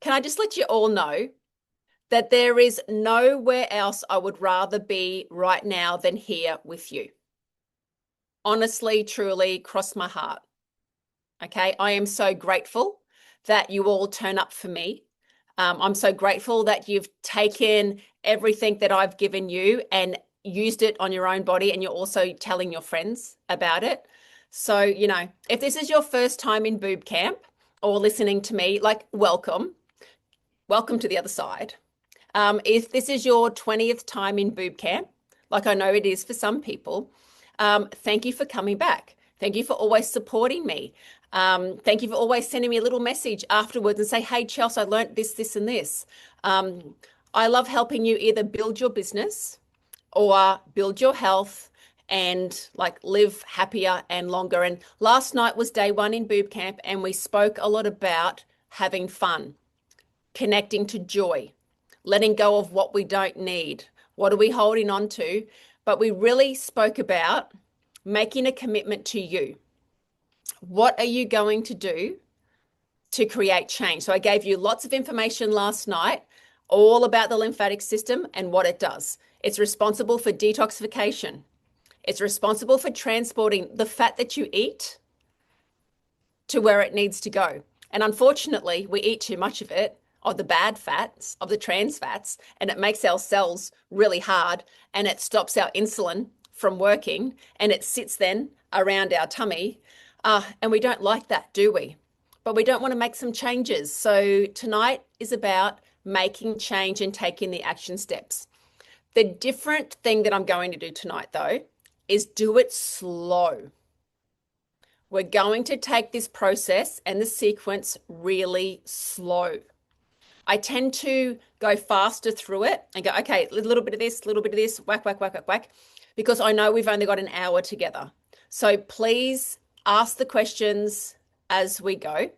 Can I just let you all know that there is nowhere else I would rather be right now than here with you? Honestly, truly, cross my heart. Okay. I am so grateful that you all turn up for me. I'm so grateful that you've taken everything that I've given you and used it on your own body, and you're also telling your friends about it. So, if this is your first time in boob camp or listening to me, like, welcome. Welcome to the other side. If this is your 20th time in boob camp, like I know it is for some people, thank you for coming back. Thank you for always supporting me. Thank you for always sending me a little message afterwards and say, hey, Chelsey, I learned this, this, and this. I love helping you either build your business or build your health and like live happier and longer. And last night was day one in boob camp, and we spoke a lot about having fun, connecting to joy, letting go of what we don't need. What are we holding on to? But we really spoke about making a commitment to you. What are you going to do to create change? So I gave you lots of information last night, all about the lymphatic system and what it does. It's responsible for detoxification. It's responsible for transporting the fat that you eat to where it needs to go. And unfortunately, we eat too much of it, of the bad fats, of the trans fats, and it makes our cells really hard, and it stops our insulin from working, and it sits then around our tummy. And we don't like that, do we? But we don't want to make some changes. So tonight is about making change and taking the action steps. The different thing that I'm going to do tonight, though, is do it slow. We're going to take this process and the sequence really slow. I tend to go faster through it and go, okay, a little bit of this, a little bit of this, whack, whack, whack, whack, whack, because I know we've only got an hour together. So please ask the questions as we go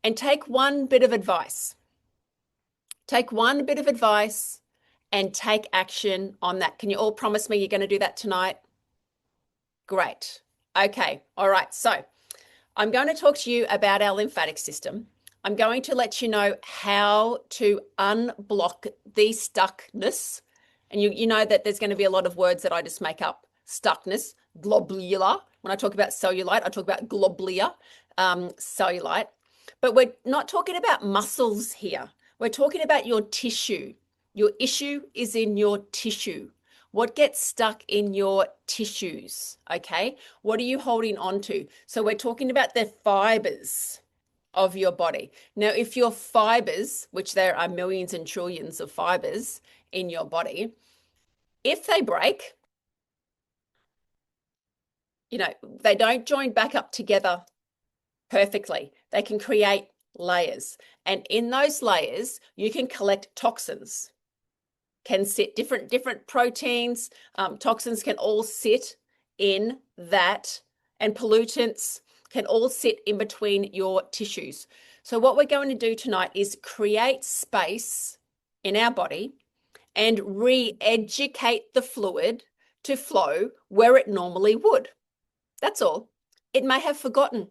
and take one bit of advice. Take one bit of advice and take action on that. Can you all promise me you're going to do that tonight? Great. Okay. All right. So I'm going to talk to you about our lymphatic system. I'm going to let you know how to unblock the stuckness. And you know that there's going to be a lot of words that I just make up. Stuckness, globular. When I talk about cellulite, I talk about globular cellulite. But we're not talking about muscles here. We're talking about your tissue. Your issue is in your tissue. What gets stuck in your tissues, okay? What are you holding on to? So we're talking about the fibers of your body. Now, if your fibers, which there are millions and trillions of fibers in your body, if they break, they don't join back up together perfectly. They can create layers. And in those layers, you can collect toxins. Can sit different proteins, toxins can all sit in that, and pollutants can all sit in between your tissues. So what we're going to do tonight is create space in our body and re-educate the fluid to flow where it normally would. That's all. It may have forgotten.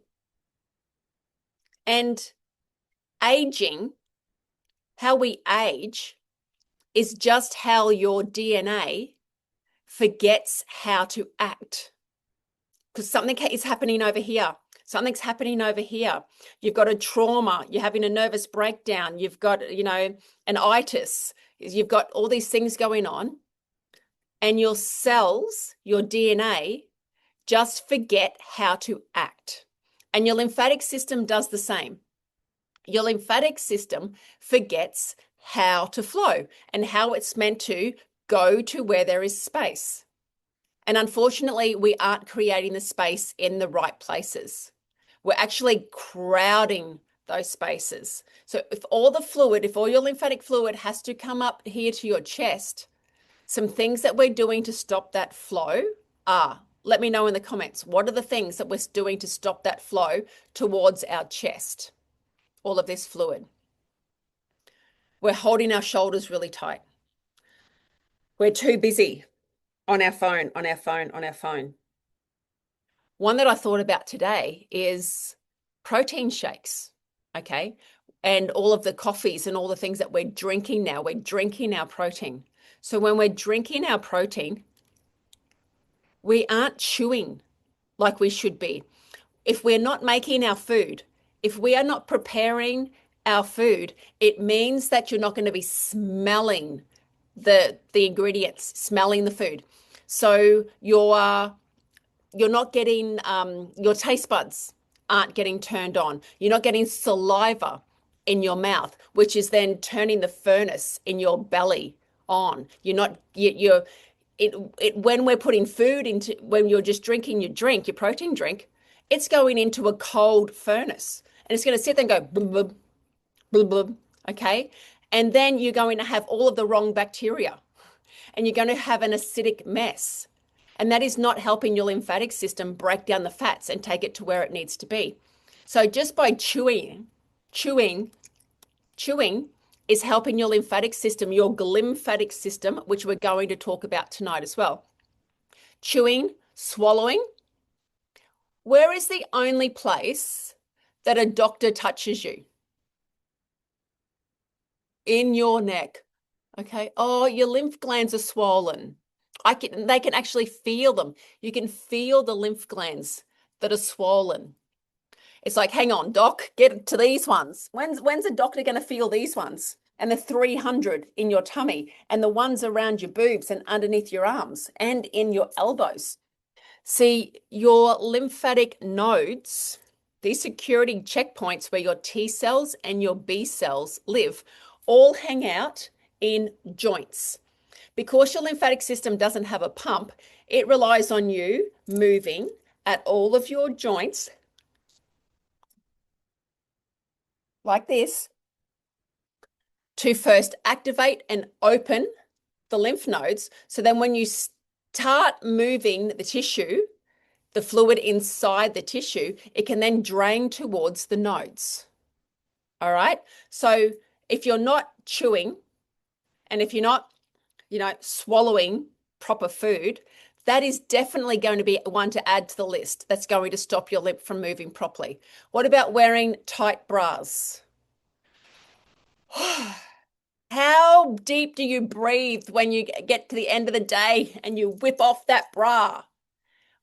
And aging, how we age, is just how your DNA forgets how to act. Because something is happening over here. Something's happening over here. You've got a trauma. You're having a nervous breakdown. You've got, an itis. You've got all these things going on. And your cells, your DNA, just forget how to act. And your lymphatic system does the same. Your lymphatic system forgets how to flow and how it's meant to go to where there is space. And unfortunately, we aren't creating the space in the right places. We're actually crowding those spaces. So if all your lymphatic fluid has to come up here to your chest, some things that we're doing to stop that flow are, let me know in the comments, what are the things that we're doing to stop that flow towards our chest? All of this fluid. We're holding our shoulders really tight. We're too busy on our phone, on our phone, on our phone. One that I thought about today is protein shakes, okay? and all of the coffees and all the things that we're drinking now. We're drinking our protein. So when we're drinking our protein, we aren't chewing like we should be. If we're not making our food, if we are not preparing our food, it means that you're not going to be smelling the ingredients, smelling the food. So you're not getting your taste buds aren't getting turned on. You're not getting saliva in your mouth, which is then turning the furnace in your belly on. When we're putting food into, when you're just drinking your drink, your protein drink, it's going into a cold furnace and it's going to sit there and go blub, blub, blub, blub, okay? And then you're going to have all of the wrong bacteria and you're going to have an acidic mess. And that is not helping your lymphatic system break down the fats and take it to where it needs to be. So just by chewing is helping your lymphatic system, your glymphatic system, which we're going to talk about tonight as well. Chewing, swallowing. Where is the only place that a doctor touches you? In your neck. Okay. Oh, your lymph glands are swollen. They can actually feel them. You can feel the lymph glands that are swollen. It's like, hang on, doc, get to these ones. When's a doctor going to feel these ones? And the 300 in your tummy and the ones around your boobs and underneath your arms and in your elbows. See, your lymphatic nodes, these security checkpoints where your T cells and your B cells live, all hang out in joints. Because your lymphatic system doesn't have a pump, it relies on you moving at all of your joints like this to first activate and open the lymph nodes. So then when you start moving the tissue, the fluid inside the tissue, it can then drain towards the nodes. All right. So if you're not chewing and if you're not, swallowing proper food, that is definitely going to be one to add to the list. That's going to stop your lymph from moving properly. What about wearing tight bras? How deep do you breathe when you get to the end of the day and you whip off that bra,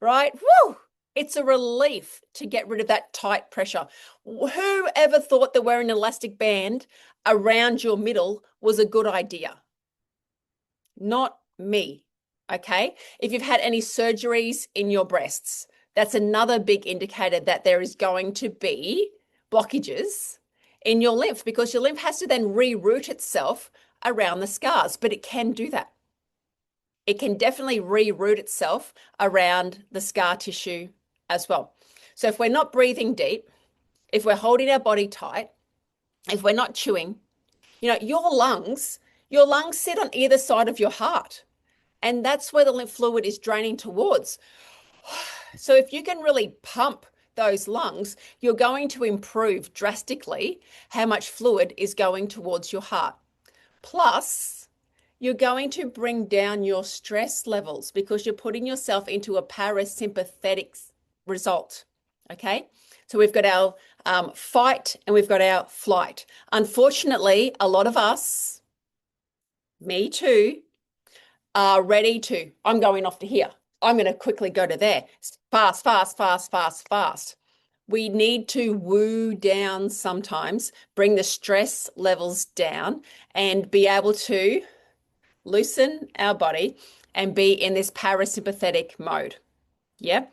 right? Woo! It's a relief to get rid of that tight pressure. Who ever thought that wearing an elastic band around your middle was a good idea? Not me, okay? If you've had any surgeries in your breasts, that's another big indicator that there is going to be blockages in your lymph because your lymph has to then reroute itself around the scars, but it can do that. It can definitely reroute itself around the scar tissue as well. So if we're not breathing deep, if we're holding our body tight, if we're not chewing, your lungs sit on either side of your heart, and that's where the lymph fluid is draining towards. So if you can really pump those lungs, you're going to improve drastically how much fluid is going towards your heart. Plus, you're going to bring down your stress levels because you're putting yourself into a parasympathetic result. Okay, so we've got our fight and we've got our flight. Unfortunately, a lot of us, me too, are ready to, I'm going off to here. I'm going to quickly go to there. Fast, fast, fast, fast, fast. We need to woo down sometimes, bring the stress levels down and be able to loosen our body and be in this parasympathetic mode. Yeah.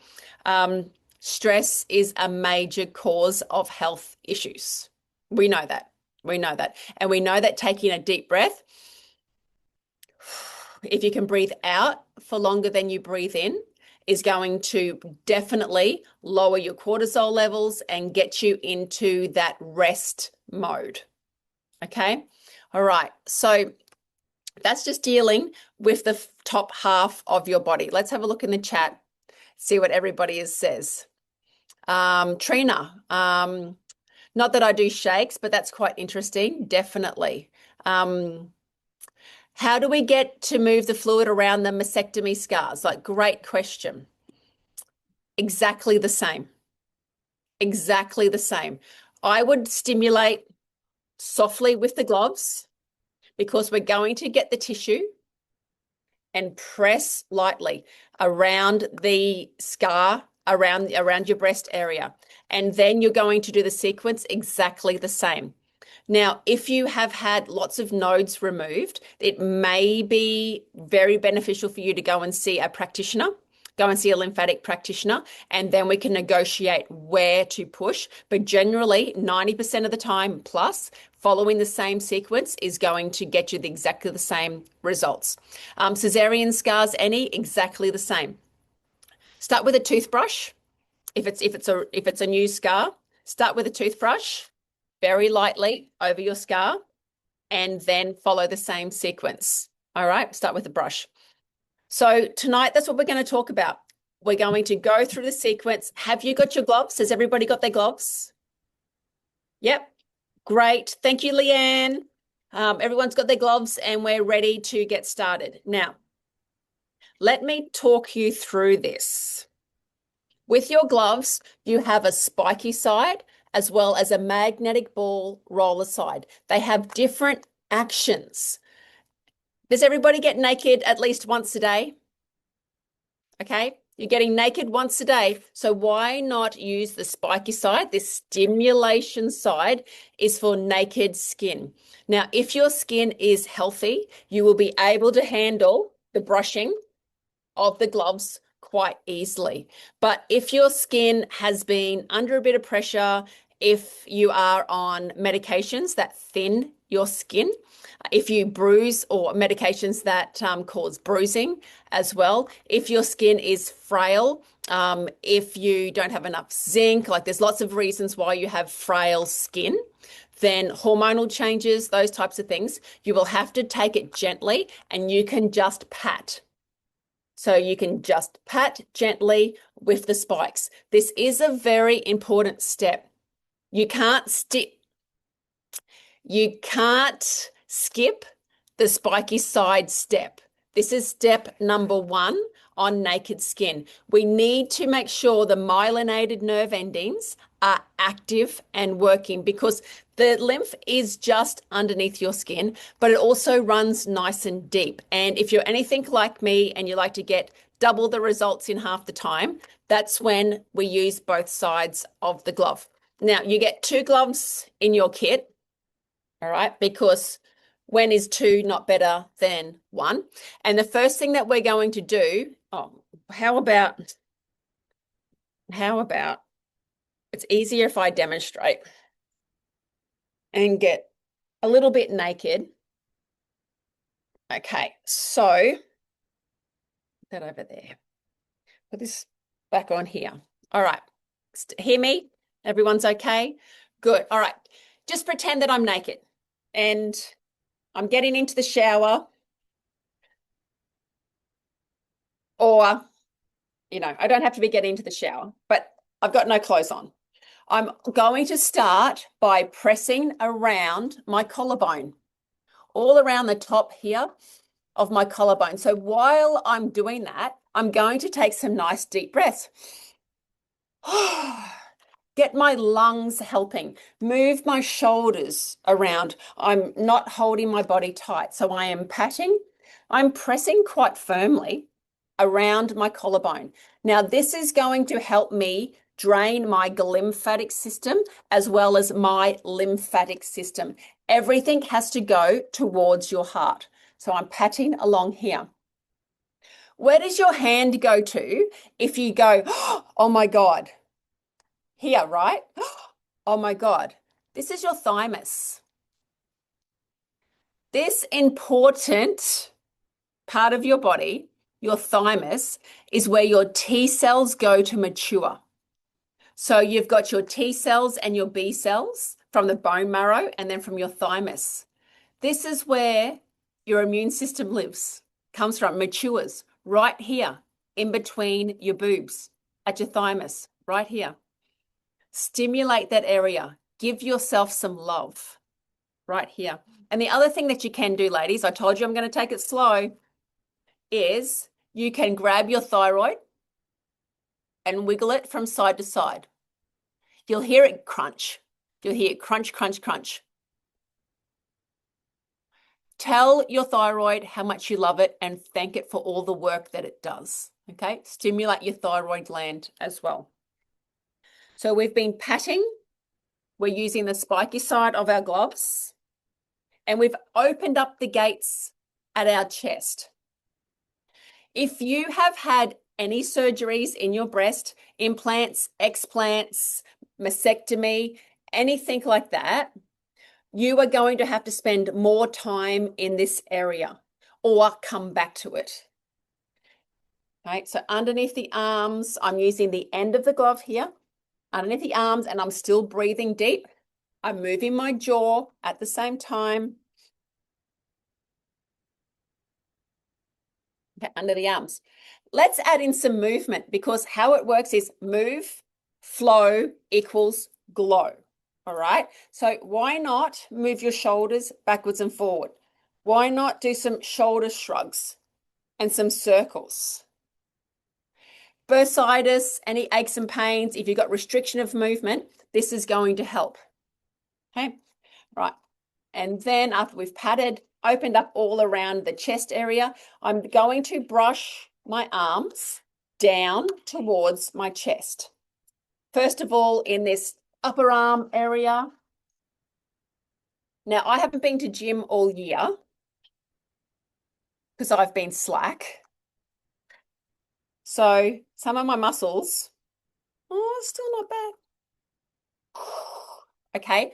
Stress is a major cause of health issues. We know that. And we know that taking a deep breath, if you can breathe out for longer than you breathe in, is going to definitely lower your cortisol levels and get you into that rest mode. Okay. All right. So that's just dealing with the top half of your body. Let's have a look in the chat, see what everybody says. Trina, not that I do shakes, but that's quite interesting. Definitely. How do we get to move the fluid around the mastectomy scars? Like, great question. Exactly the same. Exactly the same. I would stimulate softly with the gloves because we're going to get the tissue and press lightly around the scar, around your breast area. And then you're going to do the sequence exactly the same. Now, if you have had lots of nodes removed, it may be very beneficial for you to go and see a practitioner, go and see a lymphatic practitioner, and then we can negotiate where to push. But generally, 90% of the time plus, following the same sequence is going to get you exactly the same results. Cesarean scars, any, exactly the same. Start with a toothbrush. If it's a new scar, start with a toothbrush, very lightly over your scar, and then follow the same sequence. All right, start with a brush. So tonight, that's what we're going to talk about. We're going to go through the sequence. Have you got your gloves? Has everybody got their gloves? Yep, great. Thank you, Leanne. Everyone's got their gloves and we're ready to get started. Now, let me talk you through this. With your gloves, you have a spiky side as well as a magnetic ball roller side. They have different actions. Does everybody get naked at least once a day? Okay, you're getting naked once a day. So why not use the spiky side? This stimulation side is for naked skin. Now, if your skin is healthy, you will be able to handle the brushing of the gloves quite easily. But if your skin has been under a bit of pressure, if you are on medications that thin your skin, if you bruise or medications that cause bruising as well, if your skin is frail, if you don't have enough zinc, like there's lots of reasons why you have frail skin, then hormonal changes, those types of things, you will have to take it gently and you can just pat. So you can just pat gently with the spikes. This is a very important step. You can't skip the spiky side step. This is step number 1 on naked skin. We need to make sure the myelinated nerve endings are active and working because the lymph is just underneath your skin, but it also runs nice and deep. And if you're anything like me and you like to get double the results in half the time, that's when we use both sides of the glove. Now, you get 2 gloves in your kit, all right, because when is 2 not better than 1? And the first thing that we're going to do, how about it's easier if I demonstrate and get a little bit naked. Okay, so put that over there. Put this back on here. All right, hear me? Everyone's okay? Good. All right, just pretend that I'm naked and I'm getting into the shower, or, I don't have to be getting into the shower, but I've got no clothes on. I'm going to start by pressing around my collarbone, all around the top here of my collarbone. So while I'm doing that, I'm going to take some nice deep breaths. Get my lungs helping, move my shoulders around. I'm not holding my body tight. So I am I'm pressing quite firmly around my collarbone. Now, this is going to help me drain my glymphatic system as well as my lymphatic system. Everything has to go towards your heart. So I'm patting along here. Where does your hand go to if you go, oh my God? Here, right? Oh my God. This is your thymus. This important part of your body, your thymus, is where your T cells go to mature. So you've got your T cells and your B cells from the bone marrow and then from your thymus. This is where your immune system lives, comes from, matures, right here in between your boobs, at your thymus, right here. Stimulate that area. Give yourself some love right here. And the other thing that you can do, ladies, I told you I'm going to take it slow, is you can grab your thyroid and wiggle it from side to side. You'll hear it crunch. You'll hear it crunch, crunch, crunch. Tell your thyroid how much you love it and thank it for all the work that it does. Okay, stimulate your thyroid gland as well. So we've been patting. We're using the spiky side of our gloves, and we've opened up the gates at our chest. If you have had any surgeries in your breast, implants, explants, mastectomy, anything like that, you are going to have to spend more time in this area or come back to it. Okay, so underneath the arms, I'm using the end of the glove here, underneath the arms, and I'm still breathing deep. I'm moving my jaw at the same time. Okay, under the arms. Let's add in some movement, because how it works is move, flow equals glow. All right. So why not move your shoulders backwards and forward? Why not do some shoulder shrugs and some circles? Bursitis, any aches and pains, if you've got restriction of movement, this is going to help. Okay. Right. And then after we've patted, opened up all around the chest area, I'm going to brush my arms down towards my chest. First of all, in this upper arm area. Now, I haven't been to gym all year because I've been slack. So some of my muscles, oh, still not bad. Okay.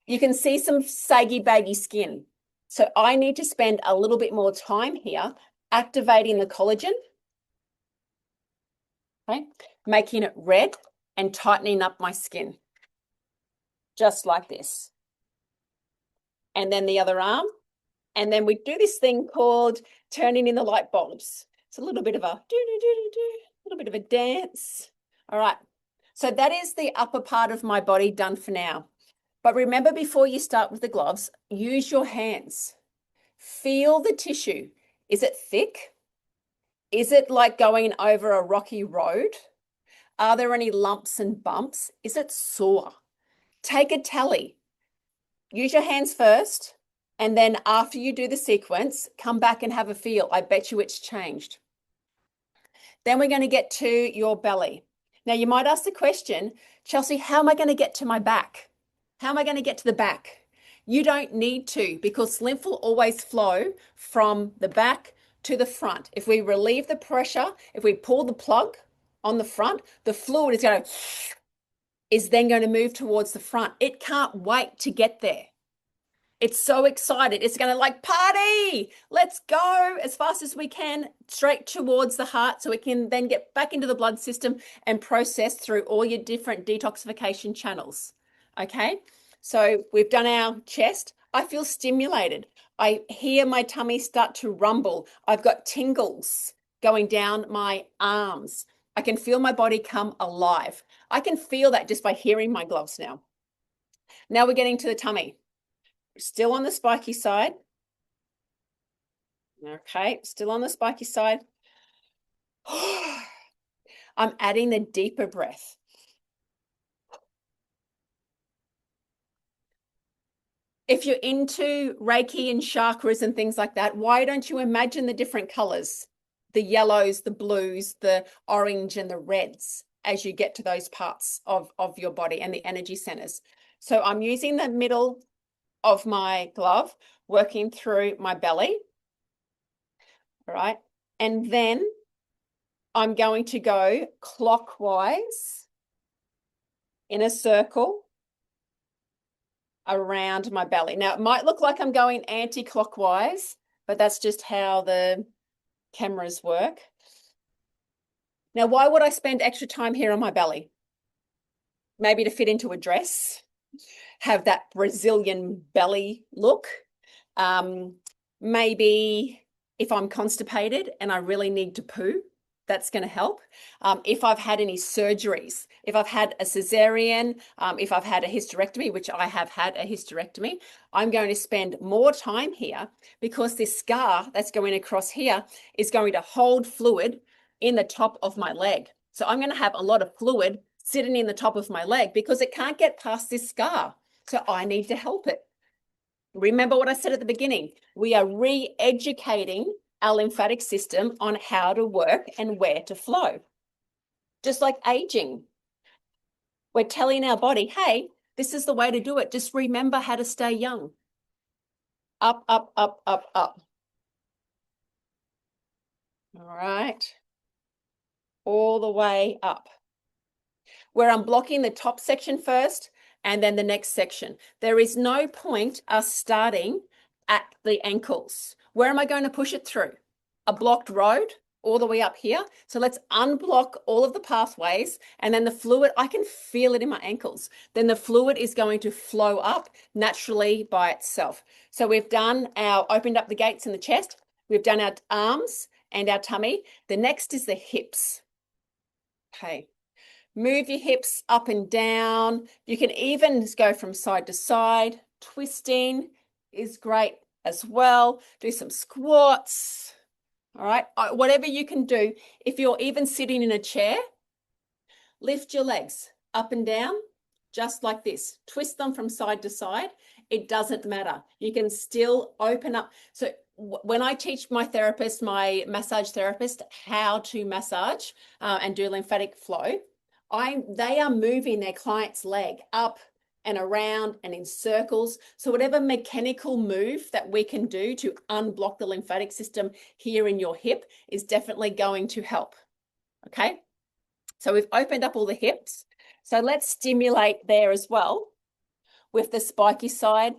You can see some saggy, baggy skin. So I need to spend a little bit more time here activating the collagen, okay, making it red and tightening up my skin, just like this. And then the other arm. And then we do this thing called turning in the light bulbs. It's a little bit of a little bit of a dance. All right. So that is the upper part of my body done for now. But remember, before you start with the gloves, use your hands. Feel the tissue. Is it thick? Is it like going over a rocky road? Are there any lumps and bumps? Is it sore? Take a tally. Use your hands first, and then after you do the sequence, come back and have a feel. I bet you it's changed. Then we're going to get to your belly. Now, you might ask the question, Chelsey, how am I going to get to my back? How am I going to get to the back? You don't need to, because lymph will always flow from the back to the front. If we relieve the pressure, if we pull the plug on the front, the fluid is then going to move towards the front. It can't wait to get there. It's so excited. It's going to like party. Let's go as fast as we can straight towards the heart so it can then get back into the blood system and process through all your different detoxification channels. Okay, so we've done our chest. I feel stimulated. I hear my tummy start to rumble. I've got tingles going down my arms. I can feel my body come alive. I can feel that just by hearing my gloves now. Now we're getting to the tummy. Still on the spiky side. Okay, still on the spiky side. I'm adding the deeper breath. If you're into Reiki and chakras and things like that, why don't you imagine the different colors? The yellows, the blues, the orange, and the reds as you get to those parts of your body and the energy centers. So I'm using the middle of my glove, working through my belly. All right. And then I'm going to go clockwise in a circle around my belly. Now, it might look like I'm going anti-clockwise, but that's just how the cameras work. Now, why would I spend extra time here on my belly? Maybe to fit into a dress, have that Brazilian belly look. Maybe if I'm constipated and I really need to poo, that's going to help. If I've had any surgeries, if I've had a cesarean, if I've had a hysterectomy, which I have had a hysterectomy, I'm going to spend more time here because this scar that's going across here is going to hold fluid in the top of my leg. So I'm going to have a lot of fluid sitting in the top of my leg because it can't get past this scar. So I need to help it. Remember what I said at the beginning. We are re-educating our lymphatic system on how to work and where to flow. Just like aging. We're telling our body, hey, this is the way to do it. Just remember how to stay young. Up, up, up, up, up. All right. All the way up. Where I'm blocking the top section first and then the next section. There is no point us starting at the ankles. Where am I going to push it through? A blocked road all the way up here. So let's unblock all of the pathways, and then the fluid, I can feel it in my ankles. Then the fluid is going to flow up naturally by itself. So we've done opened up the gates in the chest. We've done our arms and our tummy. The next is the hips. Okay. Move your hips up and down. You can even go from side to side. Twisting is great as well. Do some squats. All right. Whatever you can do. If you're even sitting in a chair, lift your legs up and down, just like this. Twist them from side to side. It doesn't matter. You can still open up. So when I teach my therapist, my massage therapist, how to massage and do lymphatic flow, they are moving their client's leg up and around and in circles. So whatever mechanical move that we can do to unblock the lymphatic system here in your hip is definitely going to help. Okay. So we've opened up all the hips. So let's stimulate there as well with the spiky side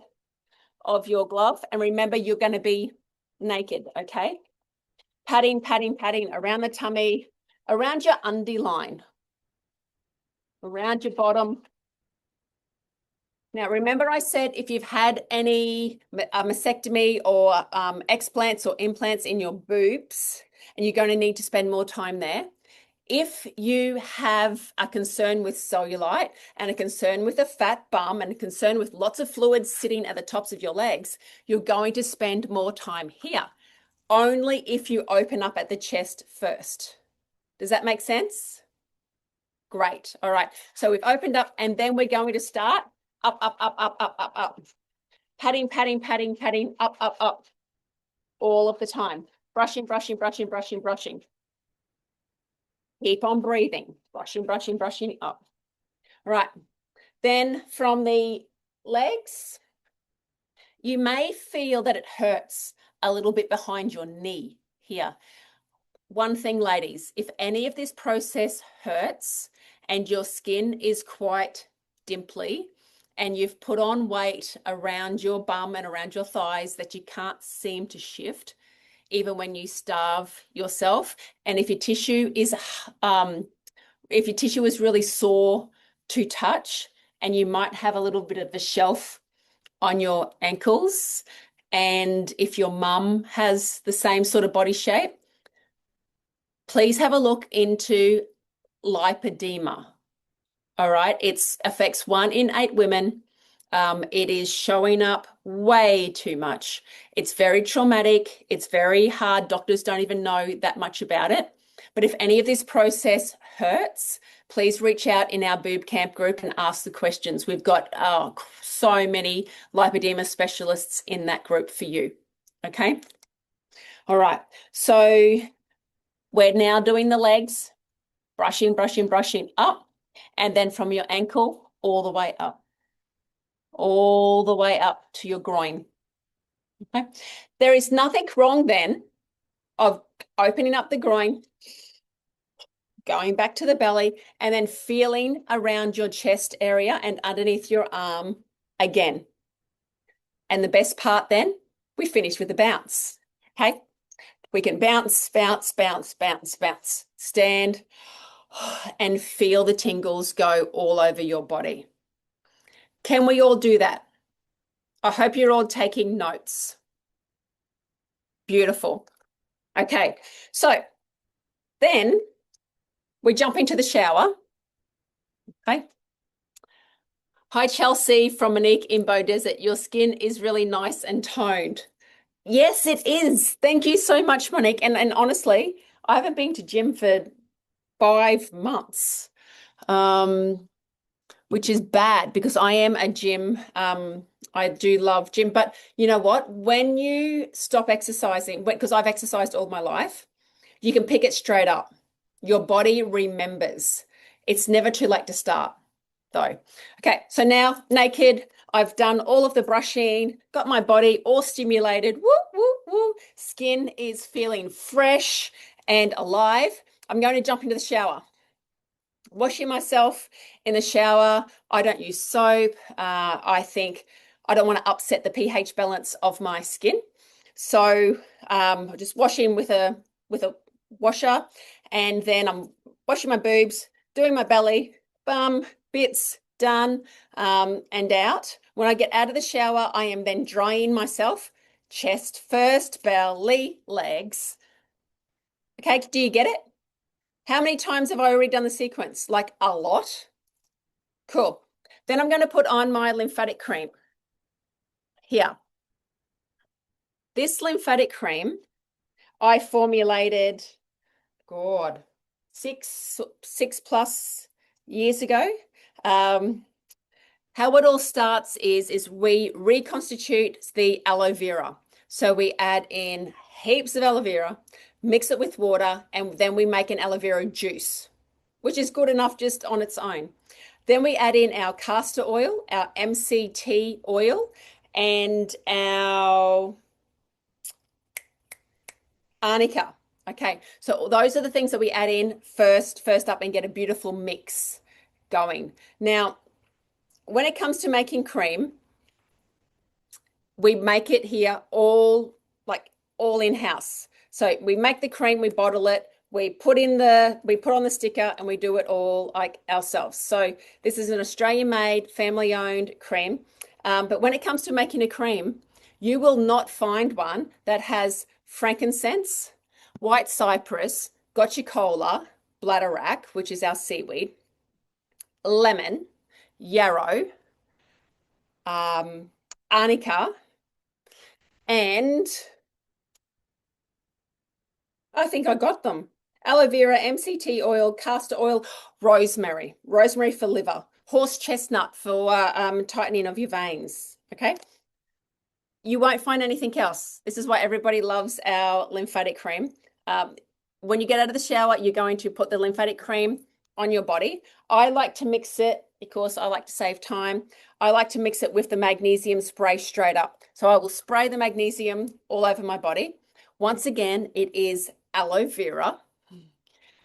of your glove. And remember, you're going to be naked. Okay. Patting, patting, patting around the tummy, around your undie line, around your bottom. Now, remember I said if you've had any mastectomy or explants or implants in your boobs, and you're going to need to spend more time there, if you have a concern with cellulite and a concern with a fat bum and a concern with lots of fluids sitting at the tops of your legs, you're going to spend more time here, only if you open up at the chest first. Does that make sense? Great. All right. So we've opened up, and then we're going to start up, up, up, up, up, up, up. Patting, patting, patting, patting, up, up, up. All of the time. Brushing, brushing, brushing, brushing, brushing. Keep on breathing. Brushing, brushing, brushing up. All right. Then from the legs, you may feel that it hurts a little bit behind your knee here. One thing, ladies, if any of this process hurts and your skin is quite dimply and you've put on weight around your bum and around your thighs that you can't seem to shift, even when you starve yourself, and if your tissue is really sore to touch, and you might have a little bit of a shelf on your ankles, and if your mum has the same sort of body shape, please have a look into lipedema. All right. It affects 1 in 8 women. It is showing up way too much. It's very traumatic. It's very hard. Doctors don't even know that much about it. But if any of this process hurts, please reach out in our BooB camp group and ask the questions. We've got so many lipedema specialists in that group for you. Okay. All right. So we're now doing the legs, brushing, brushing, brushing up, and then from your ankle all the way up. All the way up to your groin. Okay. There is nothing wrong then of opening up the groin, going back to the belly, and then feeling around your chest area and underneath your arm again. And the best part then, we finish with the bounce. Okay. We can bounce, bounce, bounce, bounce, bounce. Stand and feel the tingles go all over your body. Can we all do that? I hope you're all taking notes. Beautiful. Okay, so then we jump into the shower. Okay. Hi, Chelsey from Monique in Bow Desert. Your skin is really nice and toned. Yes, it is. Thank you so much, Monique. And honestly, I haven't been to gym for 5 months. which is bad because I am a gym. I do love gym, but you know what? When you stop exercising, because I've exercised all my life, you can pick it straight up. Your body remembers. It's never too late to start, though. Okay, so now naked, I've done all of the brushing, got my body all stimulated. Woo, woo, woo. Skin is feeling fresh and alive. I'm going to jump into the shower. Washing myself in the shower. I don't use soap. I think I don't want to upset the pH balance of my skin. So just washing with a washer, and then I'm washing my boobs, doing my belly, bum, bits, done, and out. When I get out of the shower, I am then drying myself, chest first, belly, legs. Okay, do you get it? How many times have I already done the sequence? Like a lot. Cool. Then I'm going to put on my lymphatic cream here. This lymphatic cream I formulated, God, six plus years ago. How it all starts is we reconstitute the aloe vera. So we add in heaps of aloe vera, mix it with water, and then we make an aloe vera juice, which is good enough just on its own. Then we add in our castor oil, our MCT oil, and our arnica. Okay, so those are the things that we add in first up and get a beautiful mix going. Now, when it comes to making cream, we make it here all in-house. So we make the cream, we bottle it, we put on the sticker, and we do it all like ourselves. So this is an Australian-made, family-owned cream. But when it comes to making a cream, you will not find one that has frankincense, white cypress, gotcha cola, bladderwrack, which is our seaweed, lemon, yarrow, arnica, and I think I got them. Aloe vera, MCT oil, castor oil, rosemary for liver, horse chestnut for tightening of your veins. Okay. You won't find anything else. This is why everybody loves our lymphatic cream. When you get out of the shower, you're going to put the lymphatic cream on your body. I like to mix it because I like to save time. I like to mix it with the magnesium spray straight up. So I will spray the magnesium all over my body. Once again, it is aloe vera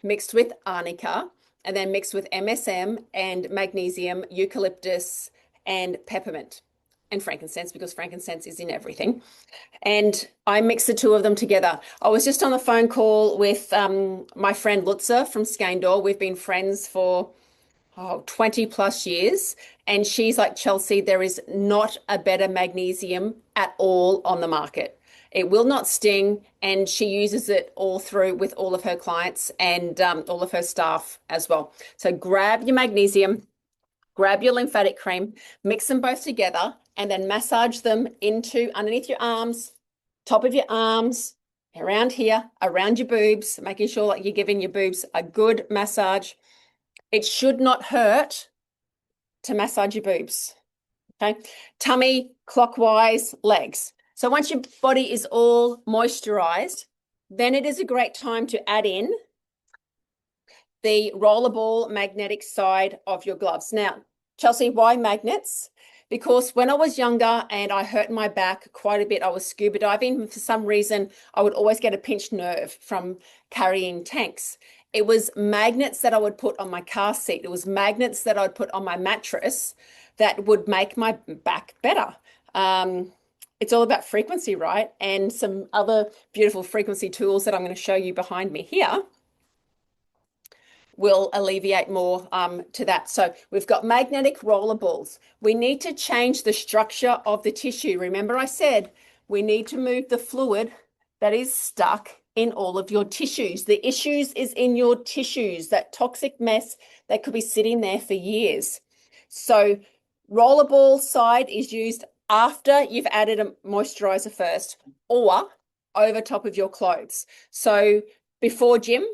mixed with arnica and then mixed with MSM and magnesium, eucalyptus, and peppermint. And frankincense, because frankincense is in everything. And I mix the two of them together. I was just on the phone call with my friend Lutzer from Skeindor. We've been friends for 20 plus years. And she's like, Chelsey, there is not a better magnesium at all on the market. It will not sting. And she uses it all through with all of her clients and all of her staff as well. So grab your magnesium, grab your lymphatic cream, mix them both together, and then massage them into underneath your arms, top of your arms, around here, around your boobs, making sure that you're giving your boobs a good massage. It should not hurt to massage your boobs. Okay. Tummy, clockwise, legs. So once your body is all moisturized, then it is a great time to add in the rollerball magnetic side of your gloves. Now, Chelsey, why magnets? Because when I was younger and I hurt my back quite a bit, I was scuba diving. For some reason, I would always get a pinched nerve from carrying tanks. It was magnets that I would put on my car seat. It was magnets that I'd put on my mattress that would make my back better. It's all about frequency, right? And some other beautiful frequency tools that I'm going to show you behind me here will alleviate more to that. So we've got magnetic roller balls. We need to change the structure of the tissue. Remember I said we need to move the fluid that is stuck in all of your tissues. The issues is in your tissues, that toxic mess that could be sitting there for years. So rollerball side is used after you've added a moisturizer first or over top of your clothes. So before gym,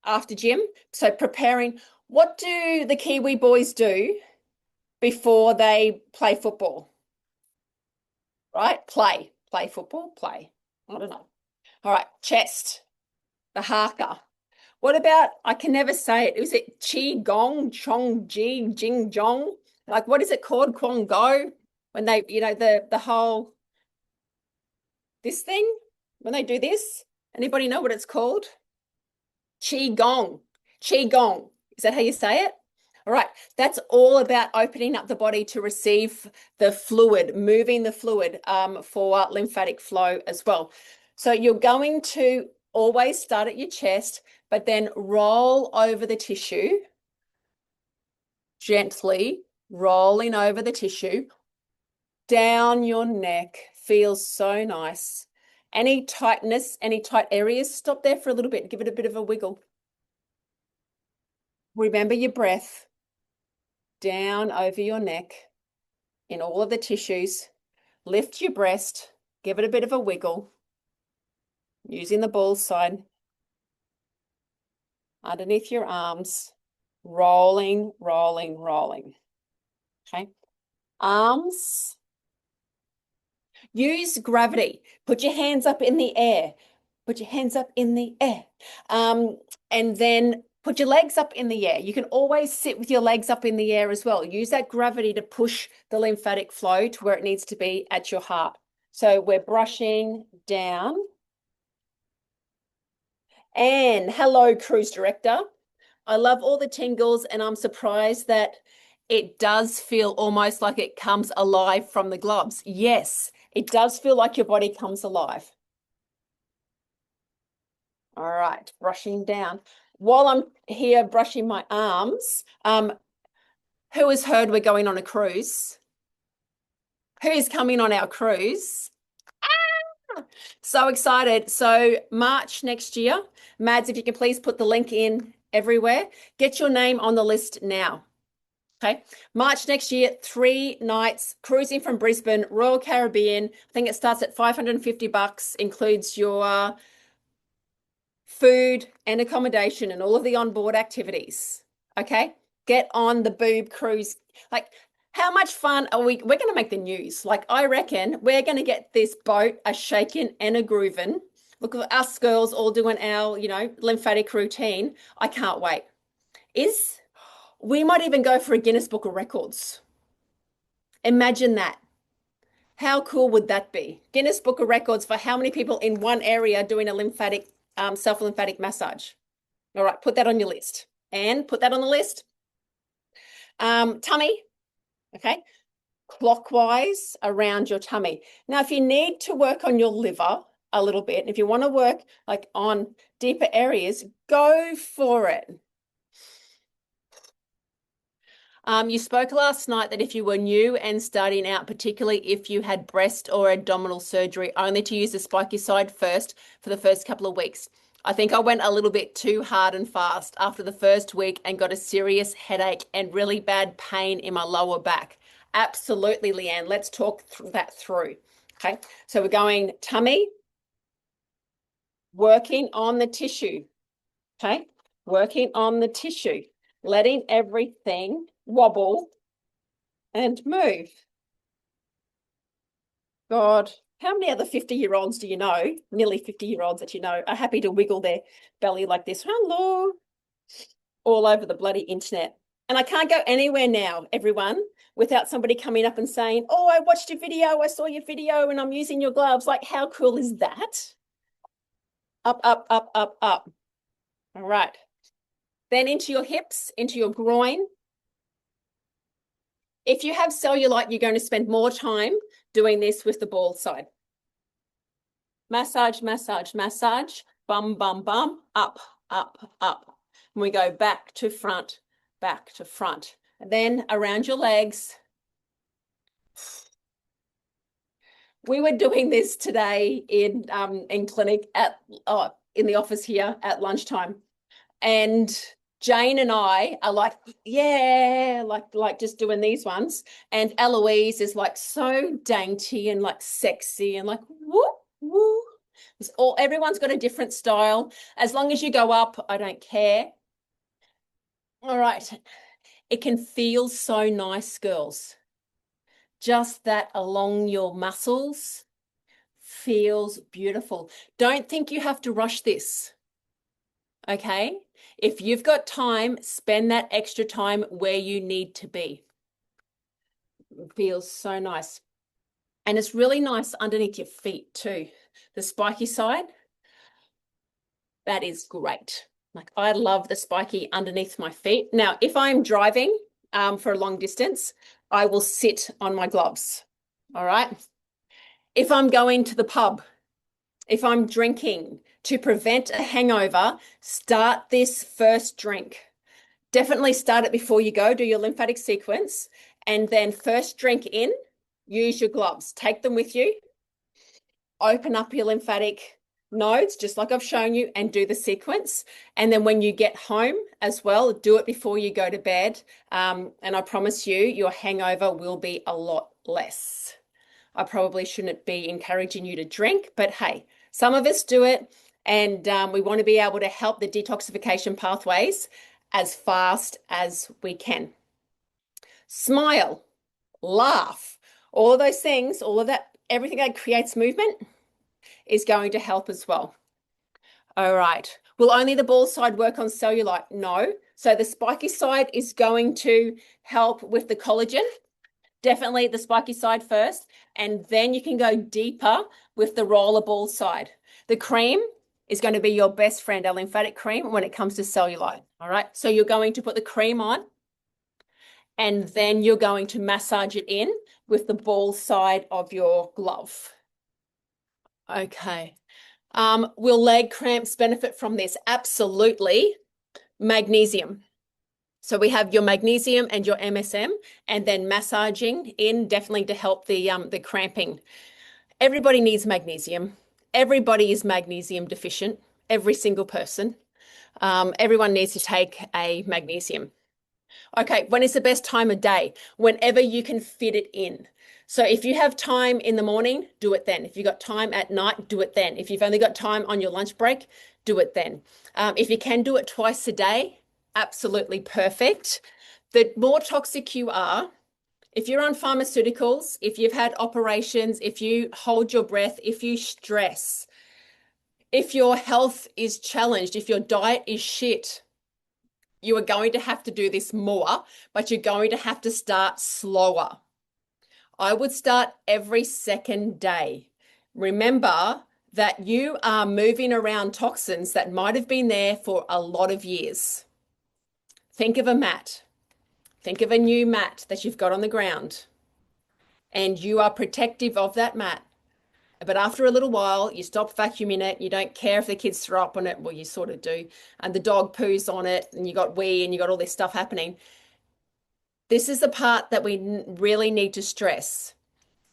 after gym. So preparing, what do the Kiwi boys do before they play football, right? Play football, play. I don't know. All right, chest, the haka. What about, I can never say it. Is it Qi Gong, Chong Ji, Jing Jong? Like, what is it called? Kwang Go? When they, the whole, this thing, when they do this? Anybody know what it's called? Qi Gong. Qi Gong. Is that how you say it? All right. That's all about opening up the body to receive the fluid, moving the fluid for lymphatic flow as well. So you're going to always start at your chest, but then roll over the tissue, gently rolling over the tissue, down your neck. Feels so nice. Any tightness, any tight areas, stop there for a little bit. Give it a bit of a wiggle. Remember your breath down over your neck in all of the tissues. Lift your breast, give it a bit of a wiggle, using the ball side. Underneath your arms, rolling, rolling, rolling. Okay. Arms. Use gravity. Put your hands up in the air. Put your hands up in the air. And then put your legs up in the air. You can always sit with your legs up in the air as well. Use that gravity to push the lymphatic flow to where it needs to be at your heart. So we're brushing down. And hello, cruise director. I love all the tingles, and I'm surprised that it does feel almost like it comes alive from the gloves. Yes, it does feel like your body comes alive. All right, brushing down. While I'm here brushing my arms, who has heard we're going on a cruise? Who's coming on our cruise? So excited. So March next year. Mads, if you can please put the link in everywhere. Get your name on the list now. Okay. March next year, 3 nights, cruising from Brisbane, Royal Caribbean. I think it starts at $550, includes your food and accommodation and all of the onboard activities. Okay. Get on the BooB cruise. Like, how much fun are we? We're going to make the news. Like, I reckon we're going to get this boat a shaking and a grooving. Look at us girls all doing our, lymphatic routine. I can't wait. We might even go for a Guinness Book of Records. Imagine that. How cool would that be? Guinness Book of Records for how many people in one area doing a lymphatic, self-lymphatic massage. All right, put that on your list. And put that on the list. Tummy, okay, clockwise around your tummy. Now, if you need to work on your liver a little bit, and if you want to work like on deeper areas, go for it. You spoke last night that if you were new and starting out, particularly if you had breast or abdominal surgery, only to use the spiky side first for the first couple of weeks. I think I went a little bit too hard and fast after the first week and got a serious headache and really bad pain in my lower back. Absolutely, Leanne. Let's talk that through. Okay, so we're going tummy, working on the tissue. Okay, working on the tissue, letting everything wobble and move. God, how many other 50-year-olds do you know, nearly 50-year-olds that you know, are happy to wiggle their belly like this? Hello. All over the bloody internet. And I can't go anywhere now, everyone, without somebody coming up and saying, oh, I watched your video, I saw your video, and I'm using your gloves. Like, how cool is that? Up, up, up, up, up. All right. Then into your hips, into your groin. If you have cellulite, you're going to spend more time doing this with the ball side. Massage, massage, massage, bum, bum, bum, up, up, up. And we go back to front, back to front. And then around your legs. We were doing this today in clinic in the office here at lunchtime. And Jane and I are like, yeah, like just doing these ones. And Eloise is like so dainty and like sexy and like, woo, woo. Everyone's got a different style. As long as you go up, I don't care. All right. It can feel so nice, girls. Just that along your muscles feels beautiful. Don't think you have to rush this. Okay? If you've got time, spend that extra time where you need to be. It feels so nice. And it's really nice underneath your feet too. The spiky side, that is great. Like I love the spiky underneath my feet. Now, if I'm driving for a long distance, I will sit on my gloves. All right. If I'm going to the pub, if I'm drinking to prevent a hangover, start this first drink. Definitely start it before you go, do your lymphatic sequence, and then first drink in, use your gloves. Take them with you. Open up your lymphatic nodes, just like I've shown you, and do the sequence. And then when you get home as well, do it before you go to bed. And I promise you, your hangover will be a lot less. I probably shouldn't be encouraging you to drink, but hey, some of us do it, and we want to be able to help the detoxification pathways as fast as we can. Smile, laugh, all of those things, all of that, everything that creates movement is going to help as well. All right. Will only the ball side work on cellulite? No. So the spiky side is going to help with the collagen. Definitely the spiky side first, and then you can go deeper with the rollerball side. The cream is going to be your best friend, our lymphatic cream, when it comes to cellulite. All right. So you're going to put the cream on, and then you're going to massage it in with the ball side of your glove. Okay. Will leg cramps benefit from this? Absolutely. Magnesium. So we have your magnesium and your MSM, and then massaging in definitely to help the cramping. Everybody needs magnesium. Everybody is magnesium deficient. Every single person. Everyone needs to take a magnesium. Okay, when is the best time of day? Whenever you can fit it in. So if you have time in the morning, do it then. If you've got time at night, do it then. If you've only got time on your lunch break, do it then. If you can do it twice a day, absolutely perfect. The more toxic you are, if you're on pharmaceuticals, if you've had operations, if you hold your breath, if you stress, if your health is challenged, if your diet is shit, you are going to have to do this more, but you're going to have to start slower. I would start every second day. Remember that you are moving around toxins that might have been there for a lot of years. Think of a mat. Think of a new mat that you've got on the ground, and you are protective of that mat. But after a little while, you stop vacuuming it. You don't care if the kids throw up on it. Well, you sort of do. And the dog poos on it, and you got wee, and you got all this stuff happening. This is the part that we really need to stress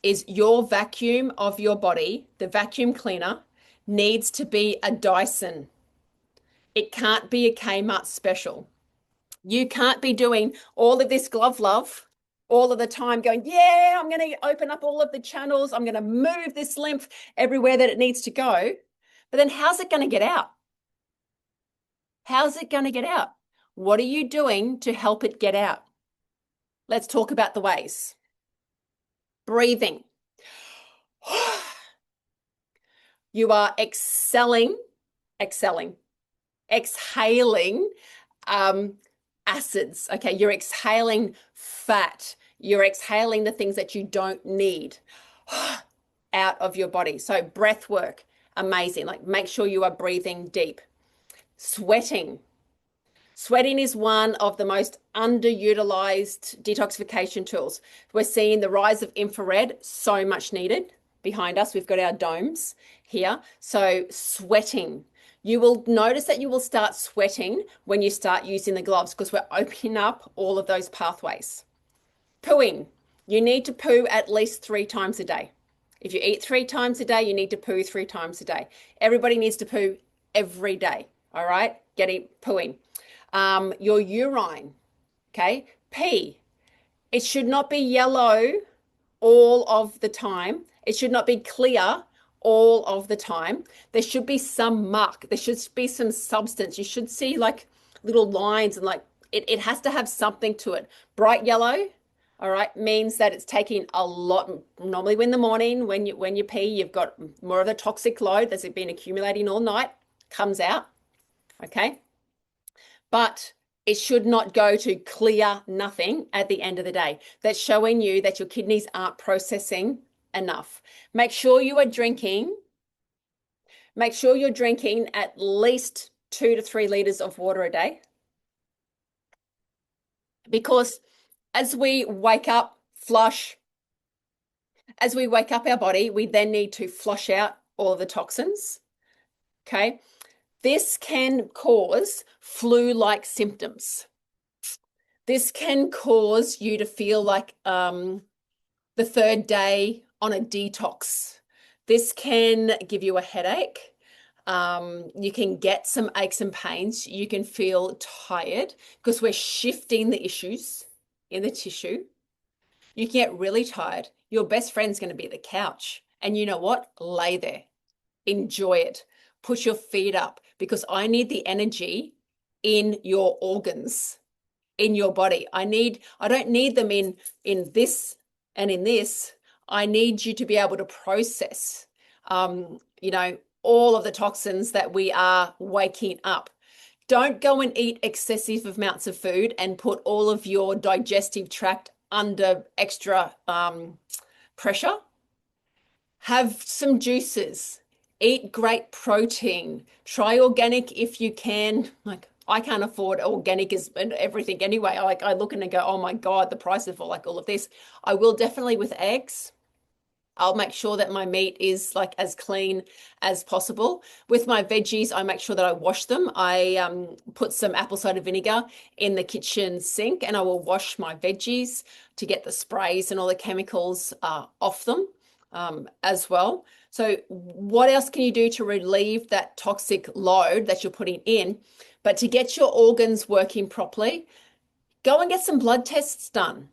is your vacuum of your body, the vacuum cleaner, needs to be a Dyson. It can't be a Kmart special. You can't be doing all of this glove love all of the time going, yeah, I'm going to open up all of the channels. I'm going to move this lymph everywhere that it needs to go. But then how's it going to get out? How's it going to get out? What are you doing to help it get out? Let's talk about the ways. Breathing. You are exhaling acids. Okay, you're exhaling fat. You're exhaling the things that you don't need out of your body. So breath work, amazing. Like make sure you are breathing deep. Sweating. Sweating is one of the most underutilized detoxification tools. We're seeing the rise of infrared, so much needed. Behind us, we've got our domes here. So sweating. You will notice that you will start sweating when you start using the gloves because we're opening up all of those pathways. Pooing. You need to poo at least 3 times a day. If you eat 3 times a day, you need to poo 3 times a day. Everybody needs to poo every day. All right? Getting pooing. Your urine, okay? Pee. It should not be yellow all of the time. It should not be clear all of the time. There should be some muck. There should be some substance. You should see like little lines and like it has to have something to it. Bright yellow, all right, means that it's taking a lot. Normally in the morning when you pee, you've got more of the toxic load that's been accumulating all night, comes out, okay? But it should not go to clear nothing at the end of the day. That's showing you that your kidneys aren't processing enough. Make sure you're drinking at least 2 to 3 liters of water a day. Because as we wake up our body, we then need to flush out all of the toxins. Okay. This can cause flu-like symptoms. This can cause you to feel like the third day on a detox. This can give you a headache. You can get some aches and pains. You can feel tired because we're shifting the issues in the tissue. You can get really tired. Your best friend's going to be the couch. And you know what? Lay there. Enjoy it. Push your feet up because I need the energy in your organs, in your body. I don't need them in this and in this. I need you to be able to process, all of the toxins that we are waking up. Don't go and eat excessive amounts of food and put all of your digestive tract under extra pressure. Have some juices. Eat great protein. Try organic if you can. Like, I can't afford organic as everything anyway. I look and go, oh my God, the price of like all of this. I will definitely with eggs. I'll make sure that my meat is like as clean as possible. With my veggies, I make sure that I wash them. I put some apple cider vinegar in the kitchen sink and I will wash my veggies to get the sprays and all the chemicals off them as well. So what else can you do to relieve that toxic load that you're putting in? But to get your organs working properly, go and get some blood tests done.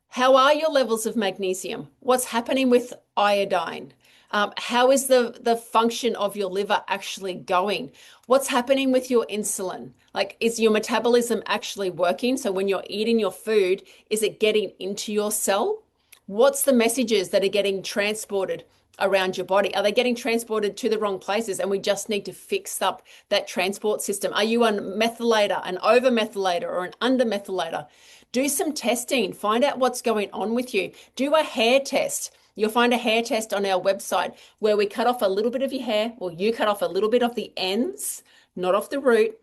How are your levels of magnesium? What's happening with iodine? How is the function of your liver actually going? What's happening with your insulin? Like, is your metabolism actually working? So when you're eating your food, is it getting into your cell? What's the messages that are getting transported around your body? Are they getting transported to the wrong places? And we just need to fix up that transport system. Are you a methylator, an over-methylator, or an under-methylator? Do some testing. Find out what's going on with you. Do a hair test. You'll find a hair test on our website where we cut off a little bit of your hair, or you cut off a little bit of the ends, not off the root.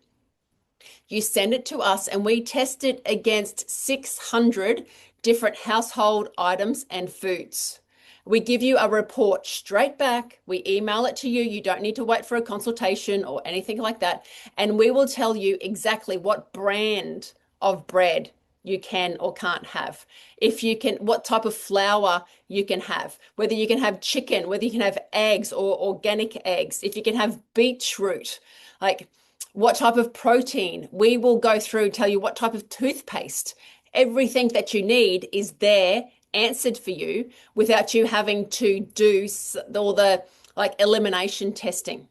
You send it to us and we test it against 600 different household items and foods. We give you a report straight back. We email it to you. You don't need to wait for a consultation or anything like that. And we will tell you exactly what brand of bread you can or can't have. If you can, what type of flour you can have, whether you can have chicken, whether you can have eggs or organic eggs, if you can have beetroot, like what type of protein. We will go through, tell you what type of toothpaste. Everything that you need is there, answered for you without you having to do all the like elimination testing.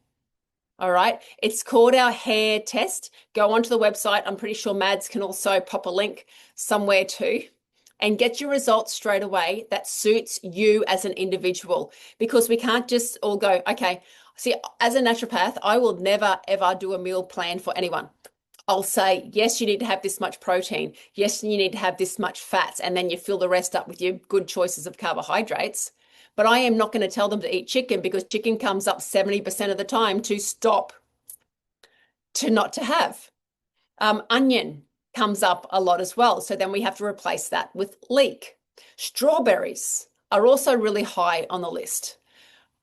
All right. It's called our hair test. Go onto the website. I'm pretty sure Mads can also pop a link somewhere too and get your results straight away that suits you as an individual, because we can't just all go, okay, see, as a naturopath, I will never, ever do a meal plan for anyone. I'll say, yes, you need to have this much protein. Yes, you need to have this much fats. And then you fill the rest up with your good choices of carbohydrates. But I am not going to tell them to eat chicken, because chicken comes up 70% of the time to stop, to not to have. Onion comes up a lot as well. So then we have to replace that with leek. Strawberries are also really high on the list.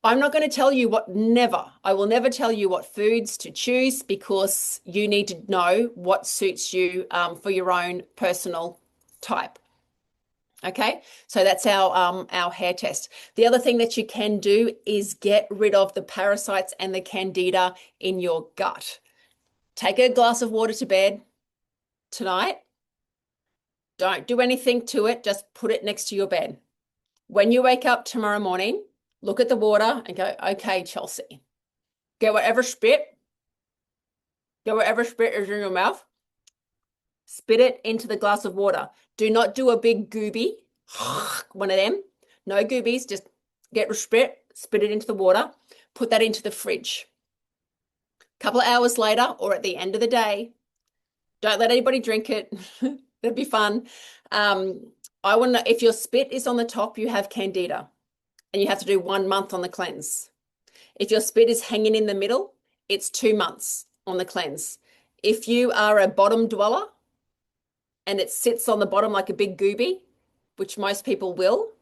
I'm not going to tell you I will never tell you what foods to choose, because you need to know what suits you for your own personal type. Okay, so that's our hair test. The other thing that you can do is get rid of the parasites and the candida in your gut. Take a glass of water to bed tonight. Don't do anything to it. Just put it next to your bed. When you wake up tomorrow morning, look at the water and go, okay, Chelsey, get whatever spit is in your mouth, spit it into the glass of water. Do not do a big gooby, one of them. No goobies, just get spit it into the water, put that into the fridge. A couple of hours later, or at the end of the day, don't let anybody drink it. That'd be fun. I want to know if your spit is on the top, you have candida, and you have to do 1 month on the cleanse. If your spit is hanging in the middle, it's 2 months on the cleanse. If you are a bottom dweller and it sits on the bottom like a big gooby, which most people will,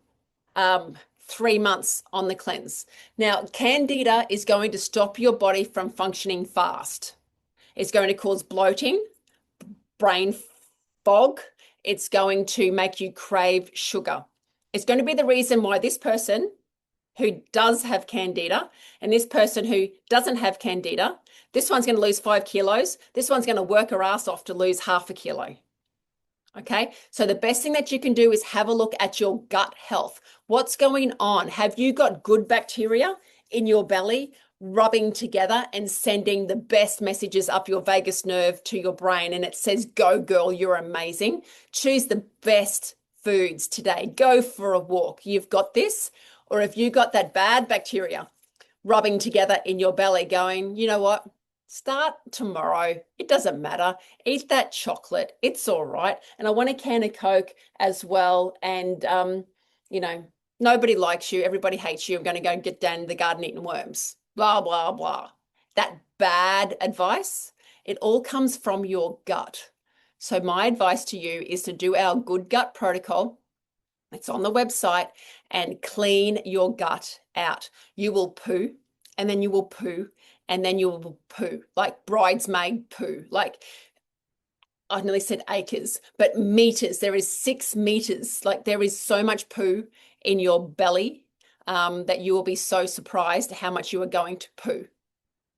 3 months on the cleanse. Now, candida is going to stop your body from functioning fast. It's going to cause bloating, brain fog. It's going to make you crave sugar. It's going to be the reason why this person who does have candida and this person who doesn't have candida, this one's going to lose 5 kilos. This one's going to work her ass off to lose 0.5 kilo. Okay, so the best thing that you can do is have a look at your gut health. What's going on? Have you got good bacteria in your belly rubbing together and sending the best messages up your vagus nerve to your brain? And it says, go girl, you're amazing. Choose the best foods today. Go for a walk. You've got this. Or if you got that bad bacteria rubbing together in your belly going, you know what? Start tomorrow. It doesn't matter. Eat that chocolate. It's all right. And I want a can of Coke as well. And, you know, nobody likes you. Everybody hates you. I'm going to go get down in the garden eating worms. Blah, blah, blah. That bad advice, it all comes from your gut. So my advice to you is to do our good gut protocol. It's on the website, and clean your gut out. You will poo, and then you will poo, and then you will poo, like bridesmaid poo. Like, I nearly said acres, but meters. There is 6 meters. Like, there is so much poo in your belly that you will be so surprised how much you are going to poo.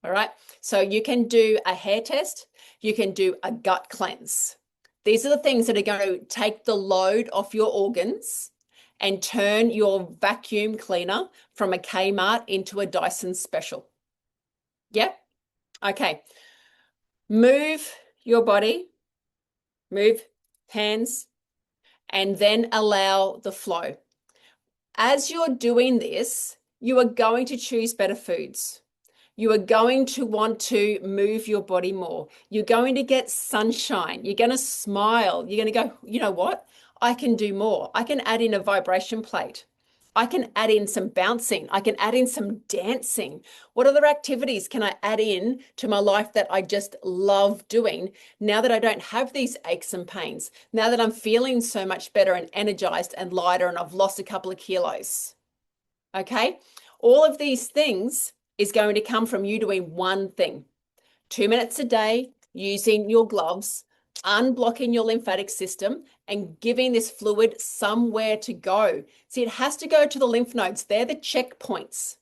All right. So you can do a hair test. You can do a gut cleanse. These are the things that are going to take the load off your organs and turn your vacuum cleaner from a Kmart into a Dyson Special. Yep. Okay. Move your body, move hands, and then allow the flow. As you're doing this, you are going to choose better foods. You are going to want to move your body more. You're going to get sunshine. You're going to smile. You're going to go, you know what? I can do more. I can add in a vibration plate. I can add in some bouncing. I can add in some dancing. What other activities can I add in to my life that I just love doing now that I don't have these aches and pains, now that I'm feeling so much better and energized and lighter and I've lost a couple of kilos? Okay? All of these things is going to come from you doing one thing. 2 minutes a day, using your gloves, unblocking your lymphatic system, and giving this fluid somewhere to go. See, it has to go to the lymph nodes. They're the checkpoints.